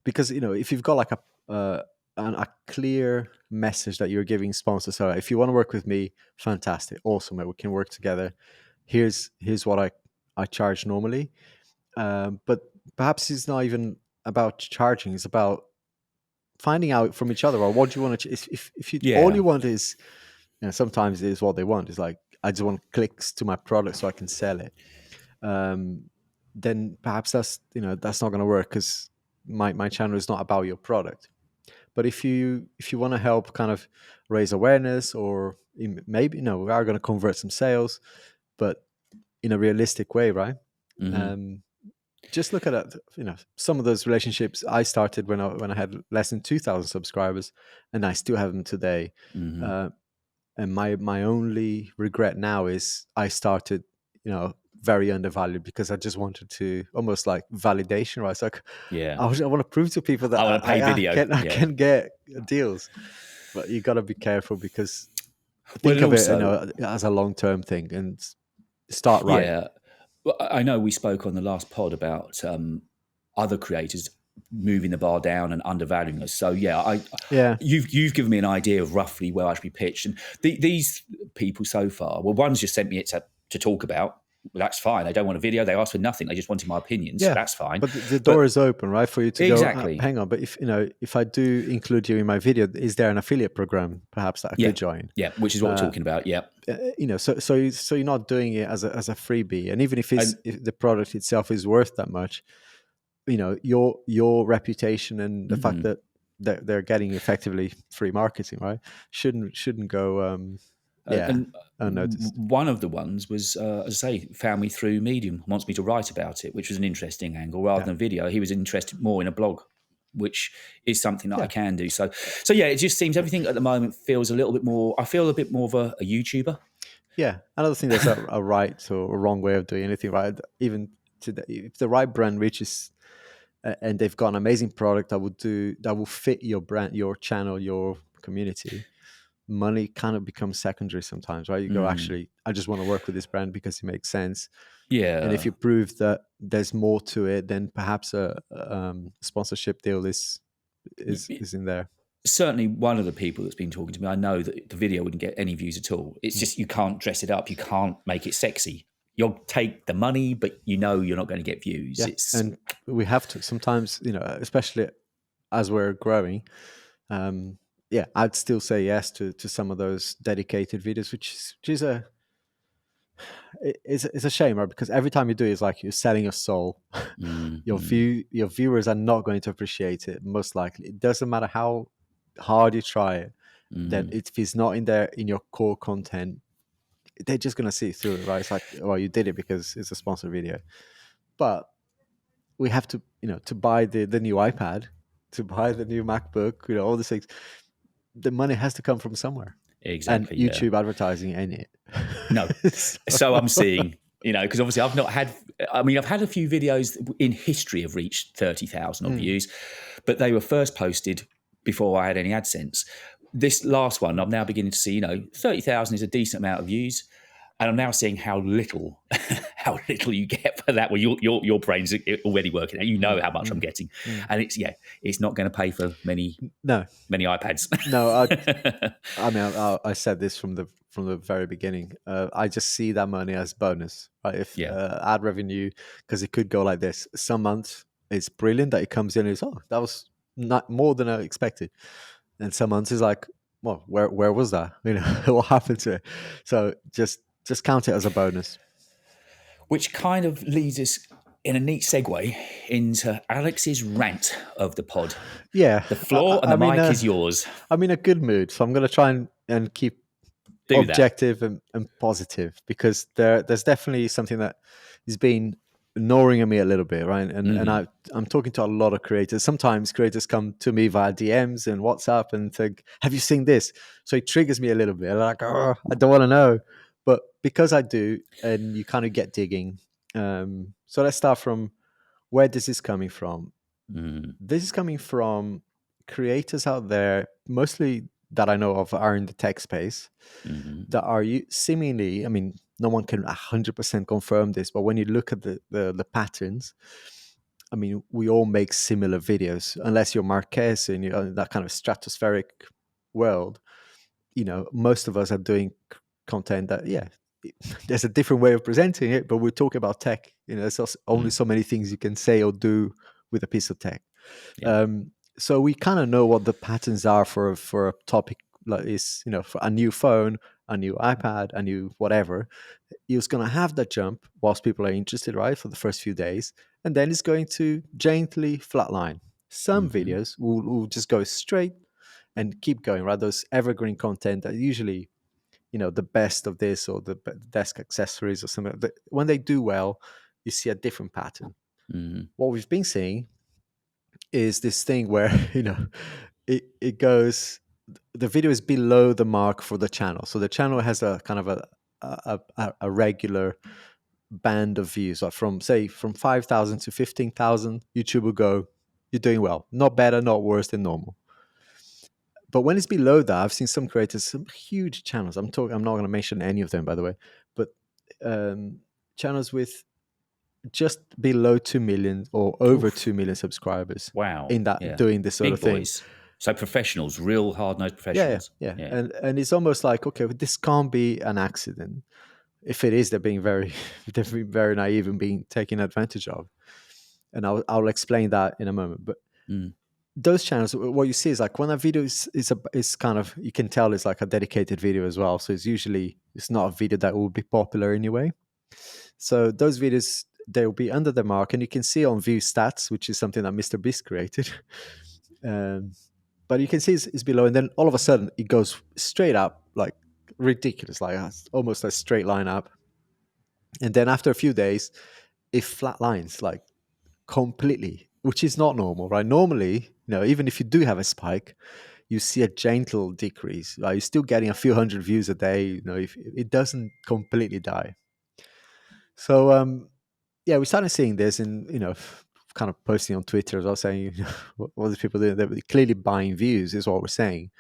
S2: because, if you've got like a clear message that you're giving sponsors, so if you want to work with me, fantastic, awesome, we can work together. Here's what I charge normally. But perhaps it's not even about charging, it's about finding out from each other, or what do you want to, if you all you want is, sometimes it is what they want. It's like, I just want clicks to my product so I can sell it. Then perhaps that's not going to work, because my channel is not about your product. But if you want to help kind of raise awareness, or maybe we are going to convert some sales, but in a realistic way, right?
S1: Mm-hmm.
S2: Just look at it. Some of those relationships I started when I had less than 2,000 subscribers, and I still have them today.
S1: Mm-hmm.
S2: And my only regret now is I started, very undervalued, because I just wanted to, almost like validation, right? It's like
S1: Yeah.
S2: I want to prove to people that
S1: I want to pay video.
S2: I
S1: Yeah.
S2: can get deals, but you got to be careful, because
S1: Well,
S2: think
S1: and
S2: of it,
S1: also,
S2: as a long-term thing, and start right.
S1: yeah. Well, I know we spoke on the last pod about other creators moving the bar down and undervaluing us. So yeah,
S2: Yeah,
S1: you've given me an idea of roughly where I should be pitched. And these people so far, well, one's just sent me it to talk about. Well, that's fine. They don't want a video. They asked for nothing. They just wanted my opinions.
S2: yeah.
S1: That's fine.
S2: But the door
S1: But
S2: is open, right, for you to go.
S1: exactly,
S2: Hang on, but if I do include you in my video, is there an affiliate program perhaps that I
S1: yeah,
S2: could join?
S1: yeah, which is what we're talking about. Yeah,
S2: So you're not doing it as a freebie, and even if
S1: and
S2: if the product itself is worth that much, your reputation and the fact
S1: mhm.
S2: that they're getting effectively free marketing, right, shouldn't go
S1: And
S2: unnoticed.
S1: one of the ones was, as I say, found me through Medium, wants me to write about it, which was an interesting angle rather
S2: Yeah,
S1: than a video. He was interested more in a blog, which is something that I
S2: yeah,
S1: can do. So yeah, it just seems everything at the moment feels a little bit more. I feel a bit more of a YouTuber.
S2: yeah. I don't think there's a right or a wrong way of doing anything, right? Even today, if the right brand reaches, and they've got an amazing product that will fit your brand, your channel, your community, money kind of becomes secondary sometimes, right? You go,
S1: Mm,
S2: actually, I just want to work with this brand because it makes sense. And if
S1: yeah,
S2: you prove that there's more to it, then perhaps a sponsorship deal is in there.
S1: certainly one of the people that's been talking to me, I know that the video wouldn't get any views at all. It's
S2: Mm.
S1: just you can't dress it up, you can't make it sexy. You'll take the money, but you know you're not going to get views.
S2: Yeah,
S1: It's
S2: and we have to sometimes, especially as we're growing. Um, yeah, I'd still say yes to some of those dedicated videos, which is it's a shame, right? Because every time you do it, it's like you're selling your soul.
S1: mm.
S2: Your viewers are not going to appreciate it, most likely. It doesn't matter how hard you try it. Then
S1: Mm.
S2: if it's not in your core content, they're just gonna see through it, right? It's like, well, you did it because it's a sponsored video. But we have to, to buy the new iPad, to buy the new MacBook, all these things. The money has to come from somewhere, and
S1: Exactly, yeah.
S2: YouTube advertising ain't it.
S1: No.
S2: So,
S1: So I'm seeing, because obviously I've not had, I mean, I've had a few videos in history have reached 30,000 odd
S2: mm,
S1: views, but they were first posted before I had any AdSense. This last one, I'm now beginning to see, 30,000 is a decent amount of views. And I'm now seeing how little, how little you get for that. Well, your brain's already working out. You know
S2: mm,
S1: how much I'm
S2: mm,
S1: getting,
S2: mm.
S1: and it's not going to pay for many
S2: No,
S1: iPads.
S2: no. I mean, I said this from the very beginning. I just see that money as bonus, right? If
S1: Yeah.
S2: ad revenue, because it could go like this. Some months it's brilliant that it comes in and it's, oh, that was not more than I expected, and some months is like, well, where was that? What happened to it? So just count it as a bonus.
S1: Which kind of leads us in a neat segue into Alex's rant of the pod.
S2: Yeah,
S1: The floor and the mic is yours.
S2: I'm in a good mood, so I'm going to try and keep
S1: Do that.
S2: objective and positive, because there's definitely something that has been gnawing at me a little bit, right? And
S1: Hmm.
S2: I'm talking to a lot of creators. Sometimes creators come to me via DMs and WhatsApp and think, "Have you seen this?" So it triggers me a little bit. I'm like, oh, I don't want to know, but because I do, and you kind of get digging. So let's start from, where this is coming from.
S1: Mm,
S2: This is coming from creators out there, mostly that I know of are in the tech space,
S1: hmm.
S2: that are seemingly, I mean, no one can 100% confirm this, but when you look at the patterns, I mean, we all make similar videos, unless you're Marquez and you're in that kind of stratospheric world. Most of us are doing content that, yeah, there's a different way of presenting it, but we're talking about tech. There's also only
S1: Mm,
S2: so many things you can say or do with a piece of tech.
S1: yeah.
S2: So we kind of know what the patterns are for a topic like this. For a new phone, a new iPad, a new whatever, it's going to have that jump whilst people are interested, right, for the first few days, and then it's going to gently flatline. Some
S1: Hmm.
S2: videos will just go straight and keep going, right? Those evergreen content that usually, the best of this or the desk accessories or something. When they do well, you see a different pattern. What we've been seeing is this thing where it goes, the video is below the mark for the channel. So the channel has a kind of a regular band of views, like from 5,000 to 15,000. YouTube will go, you're doing well, not better, not worse than normal. But when it's below that, I've seen some creators, some huge channels. I'm not going to mention any of them, by the way, but channels with just below 2 million or over 2 million subscribers.
S1: Wow.
S2: In that, doing this sort
S1: Big
S2: of thing.
S1: boys. So professionals, real hard-nosed professionals.
S2: Yeah. And it's almost like, okay, this can't be an accident. If it is, they're being very naive and being taken advantage of. And I'll explain that in a moment. But those channels, what you see is like when a video is kind of, you can tell it's like a dedicated video as well. So it's not a video that will be popular anyway. So those videos, they'll be under the mark, and you can see on view stats, which is something that Mr. Beast created. But you can see it's below, and then all of a sudden it goes straight up, like ridiculous, like almost a straight line up. And then after a few days, it flatlines like completely, which is not normal, right? Normally, even if you do have a spike, you see a gentle decrease. You're still getting a few hundred views a day. If it doesn't completely die. So we started seeing this, and kind of posting on Twitter as well, saying what are these people doing? They're clearly buying views, is what we're saying.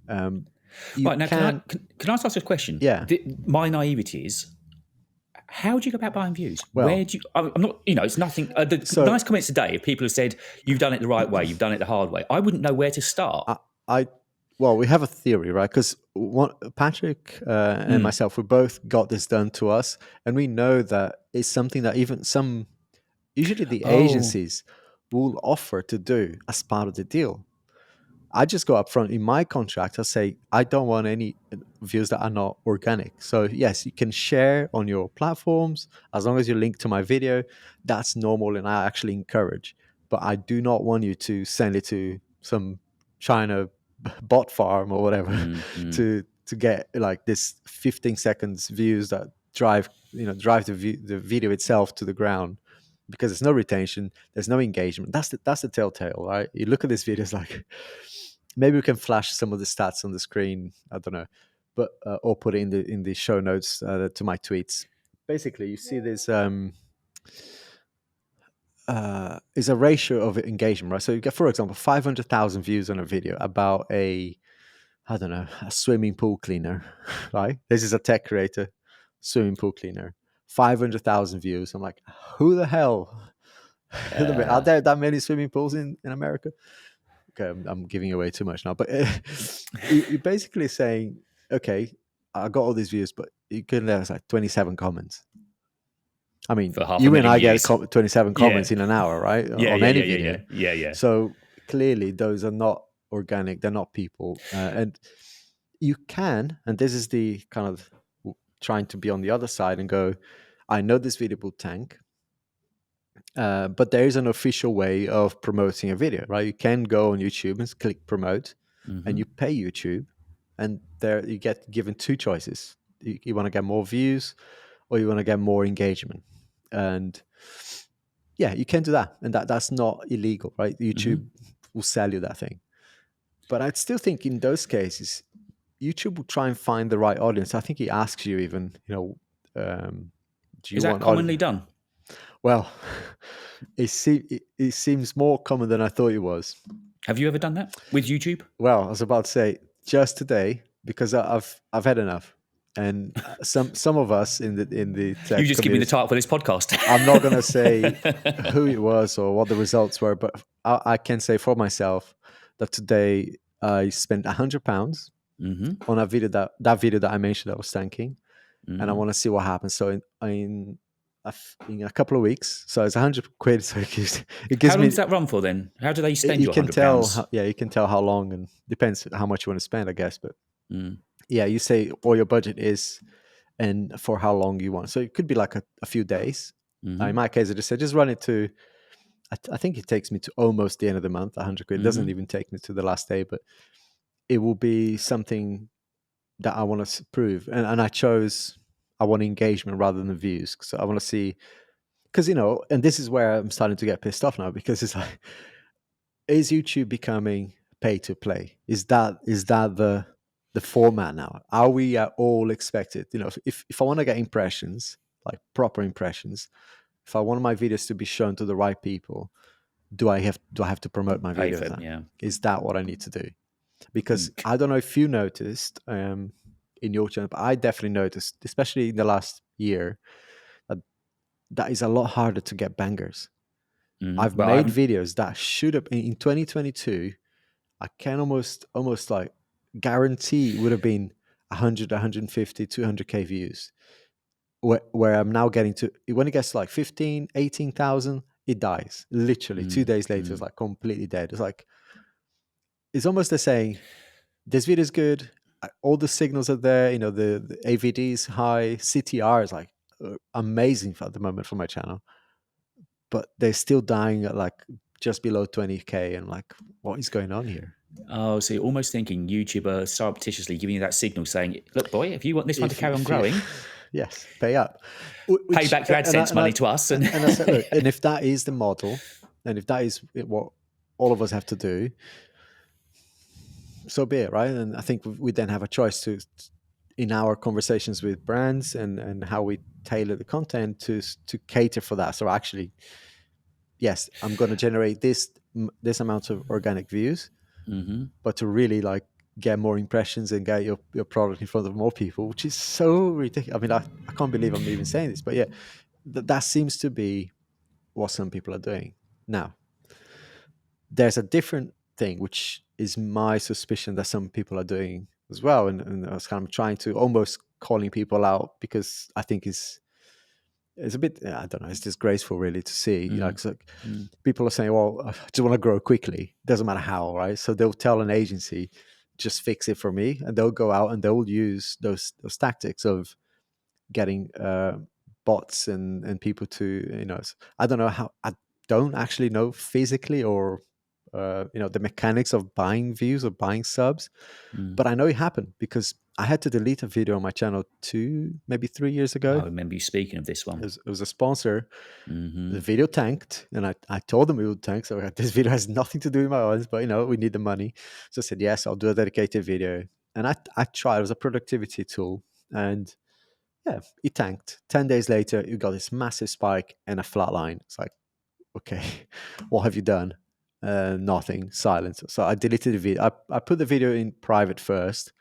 S1: Right now, can I ask a question?
S2: Yeah.
S1: My naivety is, how do you go about buying views?
S2: Well,
S1: where do you? I'm not. It's nothing. Nice comments today. People have said you've done it the right way, you've done it the hard way. I wouldn't know where to start.
S2: Well, we have a theory, right? Because Patrick and myself, we both got this done to us, and we know that it's something that even usually the agencies will offer to do as part of the deal. I just go up front in my contract. I say, I don't want any views that are not organic. So yes, you can share on your platforms as long as you link to my video. That's normal, and I actually encourage. But I do not want you to send it to some China bot farm or whatever to get like this 15 seconds views that drive the video itself to the ground, because there's no retention, there's no engagement. That's the telltale, right? You look at this video, it's like, maybe we can flash some of the stats on the screen, I don't know, but or put it in the show notes to my tweets. Basically, you see this is a ratio of engagement, right? So you get, for example, 500,000 views on a video about a swimming pool cleaner, right? This is a tech creator, swimming pool cleaner, 500,000 views. I'm like, who the hell? Are there that many swimming pools in America? Okay, I'm giving away too much now, but you're basically saying, okay, I got all these views, but you can have like 27 comments. I mean, you and I get 27 comments in an hour, right? On any video.
S1: Yeah.
S2: So clearly, those are not organic. They're not people. And you can, and this is the kind of trying to be on the other side and go, I know this video will tank, but there is an official way of promoting a video, right? You can go on YouTube and click promote, and you pay YouTube, and there you get given two choices. You want to get more views, or you want to get more engagement. And yeah, you can do that, and that's not illegal, right? YouTube will sell you that thing. But I'd still think in those cases, YouTube will try and find the right audience. I think he asks you even, do you
S1: is that commonly done?
S2: Well, it seems more common than I thought it was.
S1: Have you ever done that with YouTube?
S2: Well, I was about to say just today, because I've had enough. And some of us in the tech
S1: you just give me the title for this podcast.
S2: I'm not going to say who it was or what the results were, but I can say for myself that today I spent £100 on a video that video that I mentioned that was tanking, and I want to see what happens. So in a couple of weeks, so it's £100. So it gives
S1: how long
S2: me.
S1: Does that run for then? How do they spend
S2: you
S1: your
S2: can
S1: £100?
S2: You can tell how long, and depends how much you want to spend, I guess. But yeah, you say what your budget is and for how long you want. So it could be like a few days. In my case, I just said, just run it to, I think it takes me to almost the end of the month, £100. It doesn't even take me to the last day, but it will be something that I want to prove, and I want engagement rather than views. So I want to see, because and this is where I'm starting to get pissed off now, because it's like, is YouTube becoming pay to play? Is that the format now? Are we all expected? If I want to get impressions, like proper impressions, if I want my videos to be shown to the right people, do I have to promote my
S1: Pay for
S2: videos
S1: it,
S2: now?
S1: yeah.
S2: Is that what I need to do? Because I don't know if you noticed in your channel, but I definitely noticed, especially in the last year, that is a lot harder to get bangers. I've
S1: Well, I
S2: made
S1: haven't.
S2: videos that should have in 2022. I can almost like guarantee would have been 100, 150, 200K views. Where I'm now getting to, when it gets to like 15, 18,000, it dies. Literally 2 days later, it's like completely dead. It's like, it's almost the saying, this video is good. All the signals are there. The AVD is high. CTR is like amazing at the moment for my channel, but they're still dying at like just below 20K. And like, what is going on here?
S1: Oh, so you're almost thinking YouTube are surreptitiously giving you that signal saying, look, boy, if you want this one to carry on
S2: If you,
S1: growing,
S2: yes, pay up.
S1: pay
S2: Which
S1: back your AdSense money to us. And
S2: and I said, look, and if that is the model, and if that is what all of us have to do, so be it, right? And I think we then have a choice to, in our conversations with brands and how we tailor the content to cater for that. So actually, yes, I'm going to generate this amount of organic views, but to really like get more impressions and get your product in front of more people, which is so ridiculous. I mean, I can't believe I'm even saying this, but yeah, that seems to be what some people are doing now. There's a different thing, which is my suspicion that some people are doing as well, and I was kind of trying to almost calling people out, because I think it's a bit, I don't know, it's disgraceful really to see. It's like people are saying, well, I just want to grow quickly, doesn't matter how, right? So they'll tell an agency, just fix it for me, and they'll go out and they'll use those tactics of getting bots and people to, I don't know how, I don't actually know physically or the mechanics of buying views or buying subs, but I know it happened because I had to delete a video on my channel maybe 3 years
S1: I
S2: ago.
S1: remember you speaking of this one.
S2: It was a sponsor. The video tanked, and I told them it would tank. So this video has nothing to do with my audience, but we need the money. So I said, yes, I'll do a dedicated video. And I tried. It was a productivity tool, and yeah, it tanked. 10 days later, you got this massive spike and a flat line. It's like, okay, what have you done? Nothing. Silence. So I deleted the video. I put the video in private first.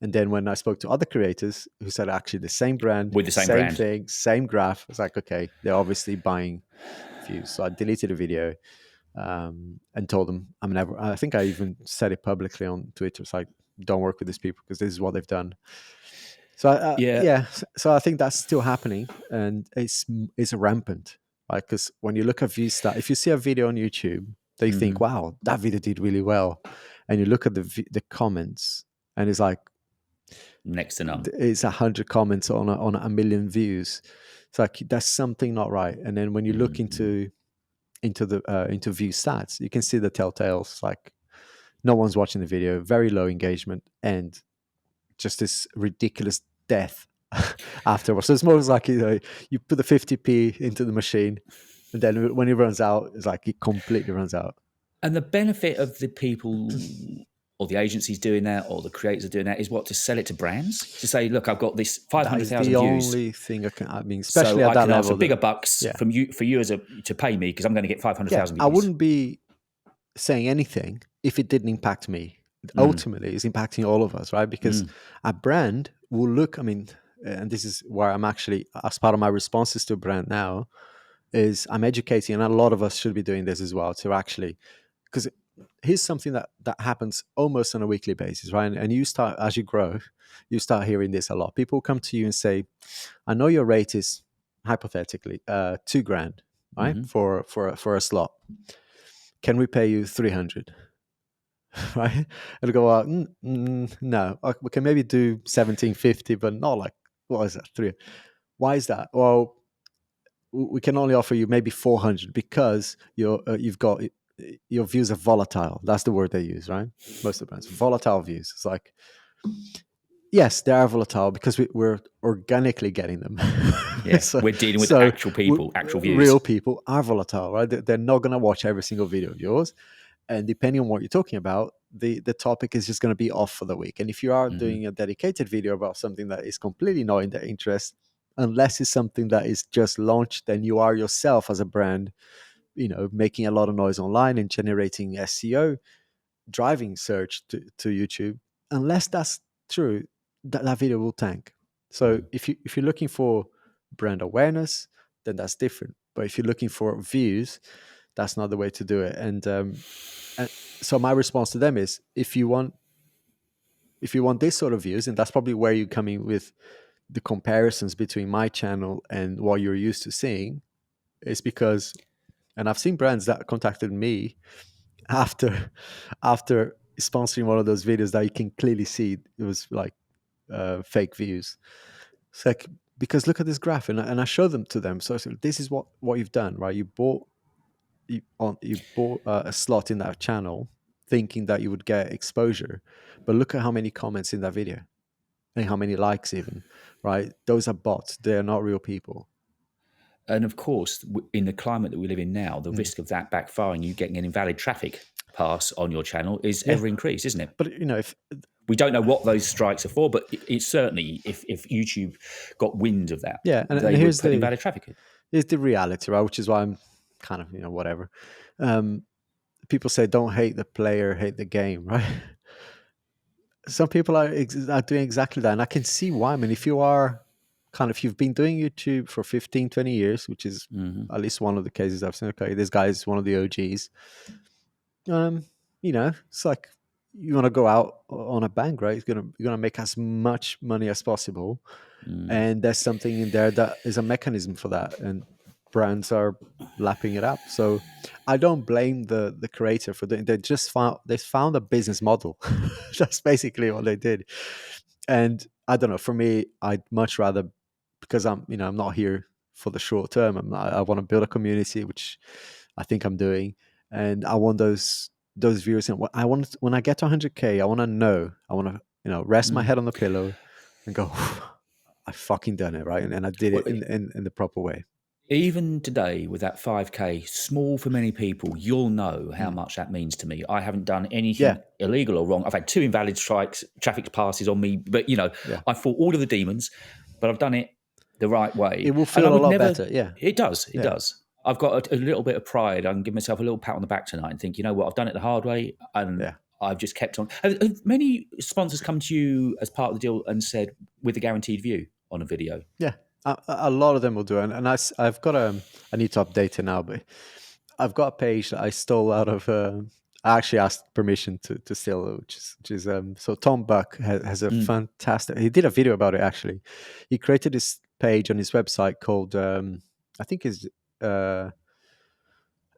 S2: And then when I spoke to other creators who said actually the same brand,
S1: With the same
S2: same
S1: brand.
S2: thing, same graph, I was like, okay, they're obviously buying views. So I deleted the video and told them I'm never. I think I even said it publicly on Twitter. It's like, don't work with these people because this is what they've done. So
S1: Yeah.
S2: yeah, so I think that's still happening, and it's rampant, right? Because when you look at view stat, if you see a video on YouTube, they think, wow, that video did really well, and you look at the comments, and it's like,
S1: Next to none.
S2: it's 100 comments on a million views. It's like, that's something not right. And then when you look into view stats, you can see the telltales. Like, no one's watching the video, very low engagement, and just this ridiculous death afterwards. So it's more like you put the 50p into the machine, and then when it runs out, it's like it completely runs out.
S1: And the benefit of the people or the agencies doing that or the creators are doing that is what? To sell it to brands? To say, look, I've got this
S2: That is
S1: 500,000
S2: the
S1: views.
S2: only thing I mean, especially
S1: So
S2: at
S1: I
S2: that
S1: can ask
S2: level.
S1: for bigger bucks
S2: Yeah.
S1: from you for you to pay me because I'm going to get 500,000 views.
S2: I wouldn't be saying anything if it didn't impact me. Ultimately, it's impacting all of us, right? Because a brand will look, I mean, and this is where I'm actually, as part of my responses to a brand now, is I'm educating, and a lot of us should be doing this as well, to actually, because here's something that happens almost on a weekly basis, right? And you start, as you grow, you start hearing this a lot. People come to you and say, I know your rate is hypothetically $2,000, right? For a slot. Can we pay you 300? Right? And go, no, we can maybe do 1750, but not like, what is that? 3. Why is that? Well, we can only offer you maybe 400 because you've got your views are volatile. That's the word they use, right? Most of the brands, volatile views. It's like, yes, they are volatile because we're organically getting them.
S1: Yeah, we're dealing with
S2: So
S1: actual people, actual views.
S2: real people are volatile, right? They're not going to watch every single video of yours. And depending on what you're talking about, the topic is just going to be off for the week. And if you are doing a dedicated video about something that is completely not in their interest, unless it's something that is just launched, then you are yourself as a brand, making a lot of noise online and generating SEO, driving search to YouTube. Unless that's true, that video will tank. So if you're looking for brand awareness, then that's different. But if you're looking for views, that's not the way to do it. And so my response to them is, if you want this sort of views, and that's probably where you're coming with the comparisons between my channel and what you're used to seeing, is because, and I've seen brands that contacted me after sponsoring one of those videos that you can clearly see it was like fake views. It's like, because look at this graph, and I show them to them. So this is what you've done, right? You bought a slot in that channel thinking that you would get exposure, but look at how many comments in that video and how many likes even, right? Those are bots. They're not real people.
S1: And of course, in the climate that we live in now, the risk of that backfiring, you getting an invalid traffic pass on your channel, is ever increased, isn't it?
S2: But if
S1: we don't know what those strikes are for, but it's certainly, if YouTube got wind of that,
S2: and
S1: they
S2: here's
S1: would put invalid traffic in.
S2: Here's the reality, right? Which is why I'm kind of, whatever. People say, don't hate the player, hate the game, right? Some people are doing exactly that. And I can see why. I mean, if you've been doing YouTube for 15, 20 years, which is at least one of the cases I've seen, okay, this guy is one of the OGs. It's like, you want to go out on a bang, right? You're gonna make as much money as possible. And there's something in there that is a mechanism for that. And brands are lapping it up. So I don't blame the creator for doing. They found a business model. That's basically what they did. And I don't know. For me, I'd much rather, because I'm not here for the short term. I want to build a community, which I think I'm doing, and I want those viewers. And I want, when I get to 100K, I want to know. I want to rest my head on the pillow and go, I fucking done it, right? And I did it in the proper way.
S1: Even today, with that 5K, small for many people, you'll know how much that means to me. I haven't done anything illegal or wrong. I've had 2 invalid strikes, traffic passes on me, but I fought all of the demons, but I've done it the right way.
S2: It will feel a lot better. Yeah,
S1: it does. It does. I've got a little bit of pride. I can give myself a little pat on the back tonight and think, you know what, I've done it the hard way, and I've just kept on. Have many sponsors come to you as part of the deal and said, with a guaranteed view on a video?
S2: Yeah. A lot of them will do it. And I've got I need to update it now, but I've got a page that I stole out of, I actually asked permission to steal it, which is so Tom Buck has a fantastic, he did a video about it actually. He created this page on his website called, I think is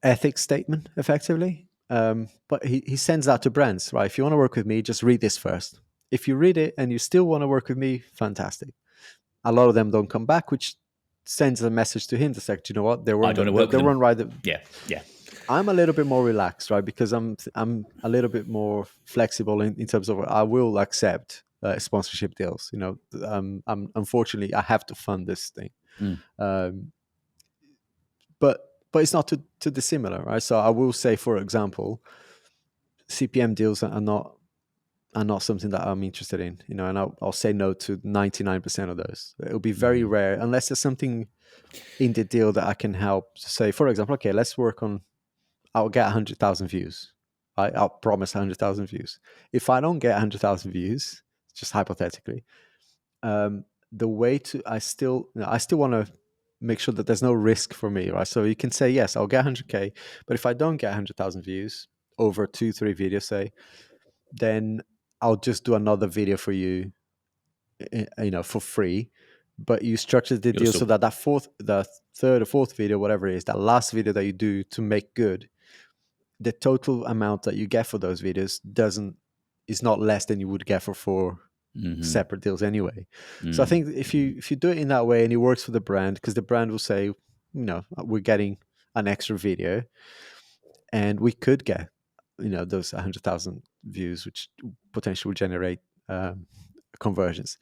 S2: ethics statement, effectively. But he sends that to brands, right? If you want to work with me, just read this first. If you read it and you still want to work with me, fantastic. A lot of them don't come back, which sends a message to him to say, you know what, they weren't right.
S1: Yeah.
S2: I'm a little bit more relaxed, right? Because I'm a little bit more flexible in terms of, I will accept sponsorship deals. I'm unfortunately, I have to fund this thing. But it's not too dissimilar, right? So I will say, for example, CPM deals are not something that I'm interested in, and I'll say no to 99% of those. It'll be very rare, unless there's something in the deal that I can help. Say, for example, okay, let's work on, I'll get 100,000 views. I'll promise 100,000 views. If I don't get 100,000 views, just hypothetically, the way to, I still want to make sure that there's no risk for me, right? So you can say, yes, I'll get 100K, but if I don't get 100,000 views over 2-3 videos, say, then I'll just do another video for you, for free. But you structure the deal so that the third or fourth video, whatever it is, that last video that you do to make good, the total amount that you get for those videos is not less than you would get for 4 separate deals anyway. So I think if you do it in that way and it works for the brand, because the brand will say, we're getting an extra video, and we could get, those 100,000 views, which potentially will generate conversions.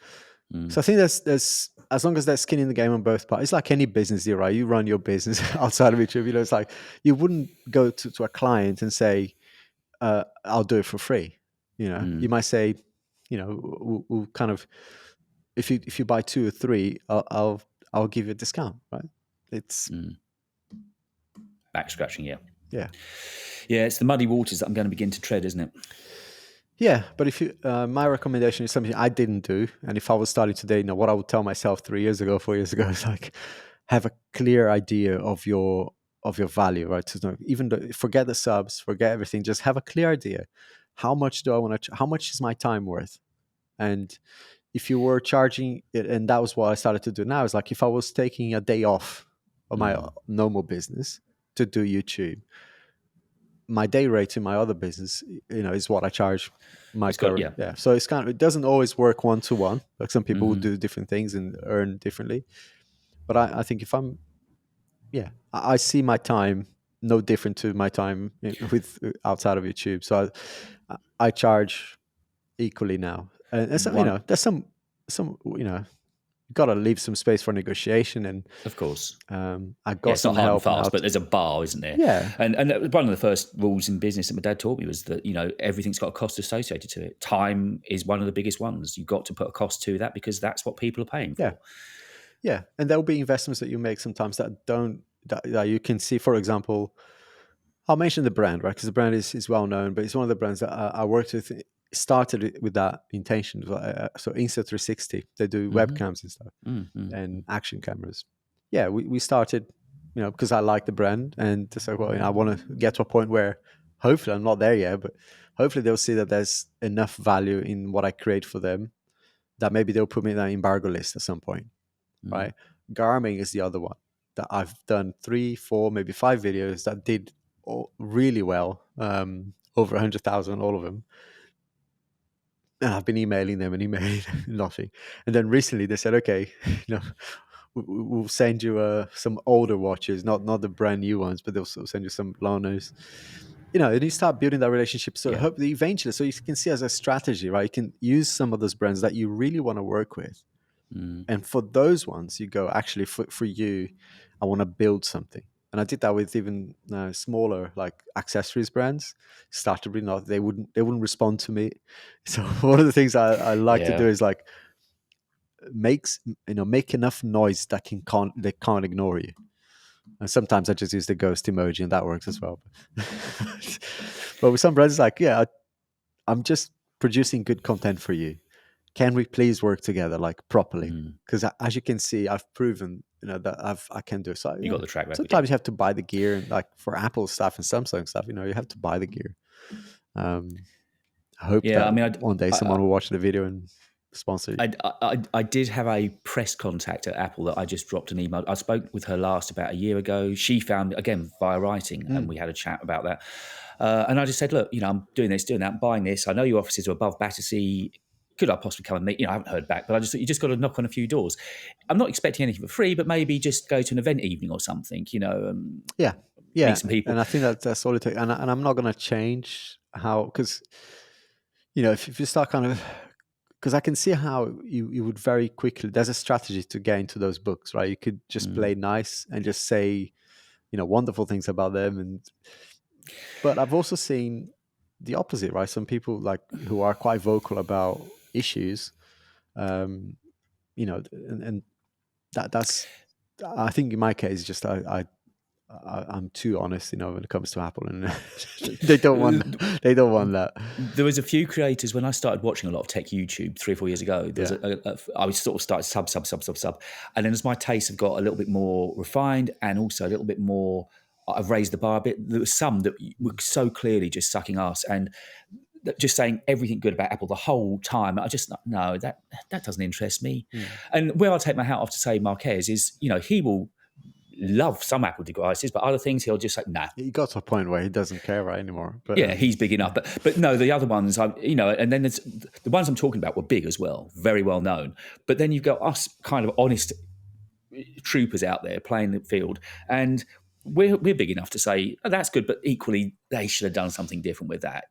S2: So I think there's as long as there's skin in the game on both parts. It's like any business deal, right? You run your business outside of YouTube. It's like you wouldn't go to a client and say, "I'll do it for free." You might say, we'll kind of, if you buy 2 or 3, I'll give you a discount, right? It's
S1: back scratching,
S2: yeah.
S1: Yeah, it's the muddy waters that I'm going to begin to tread, isn't it?
S2: Yeah, but if you, my recommendation is something I didn't do, and if I was starting today, what I would tell myself 3 years ago, 4 years ago, is like, have a clear idea of your value, right? So even though, forget the subs, forget everything, just have a clear idea. How much do I want to? How much is my time worth? And if you were charging it, and that was what I started to do now, is like if I was taking a day off of my normal business to do YouTube, my day rate in my other business, is what I charge my current. Yeah. So it's it doesn't always work one to one. Like some people will do different things and earn differently. But I think if I see my time no different to my time with outside of YouTube. So I charge equally now. And there's some you've got to leave some space for negotiation, and
S1: of course,
S2: I got
S1: it's not hard and fast, but there's a bar, isn't there?
S2: Yeah.
S1: And one of the first rules in business that my dad taught me was that everything's got a cost associated to it. Time is one of the biggest ones. You've got to put a cost to that because that's what people are paying for.
S2: Yeah, and there'll be investments that you make sometimes that you can see. For example, I'll mention the brand, right? Because the brand is well known, but it's one of the brands that I worked with. Started with that intention. So Insta360, they do webcams and stuff and action cameras. Yeah, we started, because I like the brand, and to say, well, I want to get to a point where, hopefully, I'm not there yet, but hopefully they'll see that there's enough value in what I create for them that maybe they'll put me in an embargo list at some point, right? Garming is the other one that I've done 3, 4, maybe 5 videos that did really well, over 100,000, all of them. And I've been emailing them and nothing. And then recently they said, okay, we'll send you some older watches, not the brand new ones, but they'll send you some loaners. And you start building that relationship. So hopefully eventually, so you can see as a strategy, right? You can use some of those brands that you really want to work with. And for those ones, you go, actually, for you, I want to build something. And I did that with even smaller, like accessories brands. Started really not, they wouldn't respond to me. So one of the things I like to do is like make enough noise that they can't ignore you. And sometimes I just use the ghost emoji, and that works as well. But with some brands, it's like, I'm just producing good content for you. Can we please work together, like, properly? Because as you can see, I've proven that I can do it. So
S1: you got the track record.
S2: Sometimes you have to buy the gear, and like for Apple stuff and Samsung stuff, you have to buy the gear. I hope that one day someone will watch the video and sponsor you.
S1: I did have a press contact at Apple that I just dropped an email. I spoke with her last about a year ago. She found, again, via writing, and we had a chat about that. And I just said, look, I'm doing this, doing that, I'm buying this. I know your offices are above Battersea. Could I possibly come and meet? I haven't heard back, but I just thought you just got to knock on a few doors. I'm not expecting anything for free, but maybe just go to an event evening or something, meet some people.
S2: And I think that's all it takes. And I'm not going to change how, because, if you start kind of, because I can see how you would very quickly, there's a strategy to get into those books, right? You could just play nice and just say, wonderful things about them. But I've also seen the opposite, right? Some people like who are quite vocal about issues, and that's, I think in my case, just I'm too honest, when it comes to Apple, and they don't want that.
S1: There was a few creators when I started watching a lot of tech YouTube 3 or 4 years ago. I was sort of started sub, and then as my tastes have got a little bit more refined and also a little bit more, I've raised the bar a bit. There was some that were so clearly just sucking ass and just saying everything good about Apple the whole time. I just, no, that doesn't interest me. And where I'll take my hat off to say Marquez is, he will love some Apple devices, but other things he'll just say, nah.
S2: He got to a point where he doesn't care right anymore. But,
S1: he's big enough. But no, the other ones, and then there's the ones I'm talking about were big as well, very well known. But then you've got us kind of honest troopers out there playing the field, and we're big enough to say, oh, that's good, but equally they should have done something different with that.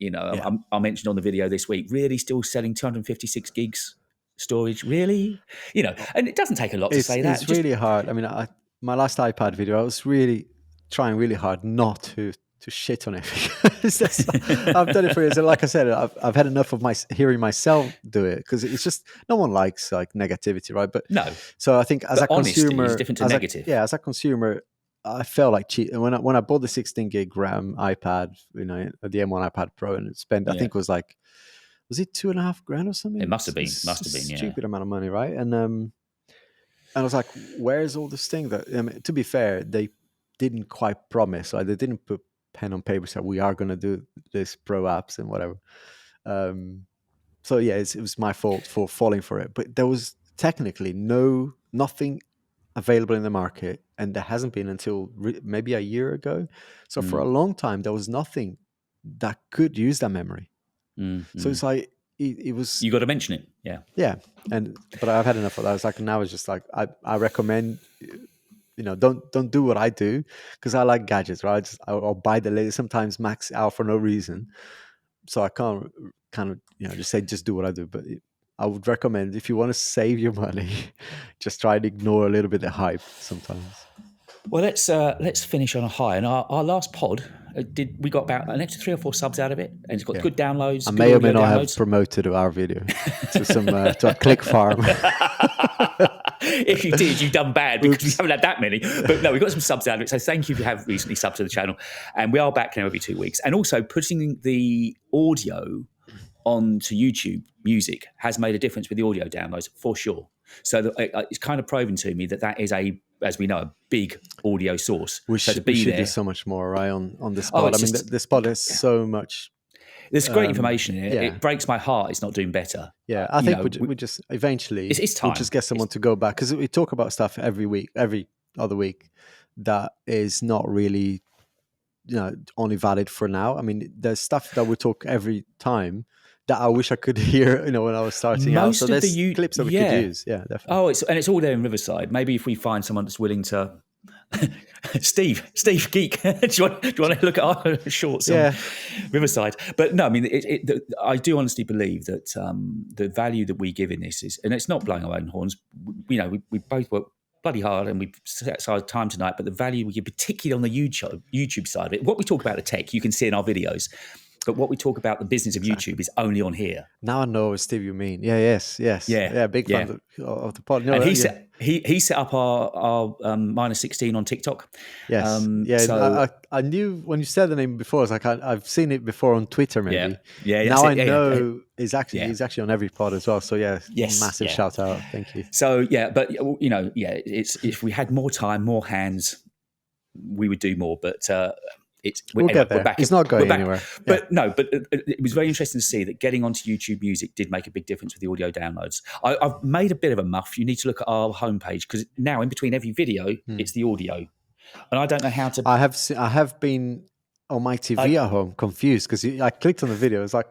S1: I mentioned on the video this week, really still selling 256 gigs storage, really? And it doesn't take a lot to say that.
S2: It's really hard. I mean, my last iPad video, I was really trying really hard not to shit on it. I've done it for years. And like I said, I've had enough of hearing myself do it, because it's just, no one likes like negativity, right? But
S1: no.
S2: So I think as a consumer,
S1: is different to negative.
S2: As a consumer, I felt like cheat. And when I bought the 16 gig RAM iPad, the M1 iPad Pro, and spent, I think it was like, was it $2,500 or something?
S1: It must have been. Yeah.
S2: Stupid amount of money, right? And I was like, where's all this thing that? I mean, to be fair, they didn't quite promise. Like, they didn't put pen on paper said we are going to do this pro apps and whatever. So yeah, it was my fault for falling for it. But there was technically nothing available in the market, and there hasn't been until maybe a year ago. So for a long time, there was nothing that could use that memory. So it's like it was.
S1: You got to mention it,
S2: yeah. But I've had enough of that. It's like now it's just like I recommend. Don't do what I do, because I like gadgets, right? I'll buy the latest, sometimes max out for no reason. So I can't kind of just say just do what I do. But I would recommend, if you want to save your money, just try to ignore a little bit of hype sometimes.
S1: Well, let's finish on a high. And our last pod, we got about an extra 3 or 4 subs out of it, and it's got good downloads.
S2: I may or may not have promoted our video to a click farm.
S1: If you did, you've done bad, because we haven't had that many. But no, we got some subs out of it. So thank you if you have recently subbed to the channel. And we are back now every 2 weeks. And also putting the audio onto YouTube Music has made a difference with the audio downloads, for sure. So it's kind of proven to me that is as we know, a big audio source.
S2: We should do so much more, right, on this spot. The spot has so much.
S1: There's great information in it. Yeah. It breaks my heart it's not doing better.
S2: Yeah, I think we just eventually it's time. We'll just get someone to go back, because we talk about stuff every other week that is not really only valid for now. I mean, there's stuff that we talk every time that I wish I could hear, when I was starting out. So there's clips that we could use. Yeah, definitely.
S1: Oh, it's all there in Riverside. Maybe if we find someone that's willing to. Steve Geek, do you want to look at our shorts on Riverside? But no, I mean, I do honestly believe that the value that we give in this is, and it's not blowing our own horns. We both work bloody hard, and we've set aside time tonight. But the value we give, particularly on the YouTube side of it, what we talk about the tech, you can see in our videos. But what we talk about the business of YouTube is only on here.
S2: Now I know what Steve you mean. Yes. Big fan of the pod. No,
S1: and he set up our -16 on TikTok.
S2: Yes. So, I knew when you said the name before. I was like, I've seen it before on Twitter, maybe.
S1: Yeah.
S2: Now I know he's actually on every pod as well. So massive shout out. Thank you.
S1: So but it's if we had more time, more hands, we would do more. But
S2: we'll get there. We're back. It's not going anywhere.
S1: But it was very interesting to see that getting onto YouTube Music did make a big difference with the audio downloads. I've made a bit of a muff. You need to look at our homepage, because now in between every video, it's the audio, and I don't know how to.
S2: I have been on my TV at home confused, because I clicked on the video. It's like,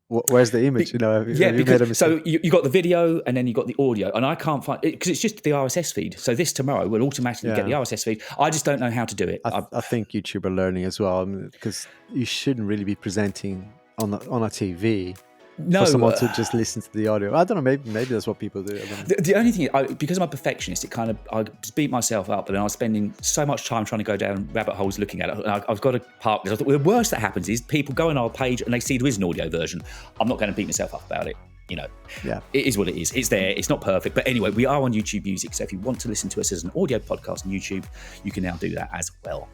S2: where's the image? Have you made a mistake?
S1: So you got the video, and then you got the audio, and I can't find it because it's just the RSS feed. So this tomorrow will automatically get the RSS feed. I just don't know how to do it.
S2: I think YouTube are learning as well, because you shouldn't really be presenting on a TV. For someone to just listen to the audio. I don't know, maybe that's what people do.
S1: The only thing, because I'm a perfectionist, I just beat myself up, and then I was spending so much time trying to go down rabbit holes looking at it. And I've got to park this. I thought, the worst that happens is people go on our page and they see there is an audio version. I'm not going to beat myself up about it. It is what it is. It's there. It's not perfect. But anyway, we are on YouTube Music. So if you want to listen to us as an audio podcast on YouTube, you can now do that as well.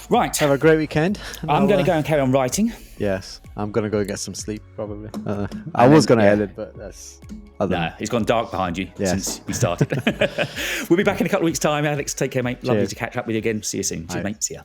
S1: Right.
S2: Have a great weekend.
S1: I'm going to go and carry on writing.
S2: Yes. I'm going to go get some sleep, probably. I was going to edit, but that's...
S1: No, it's gone dark behind you since we started. We'll be back in a couple of weeks' time. Alex, take care, mate. Lovely to catch up with you again. See you soon. Cheers, mate. See ya.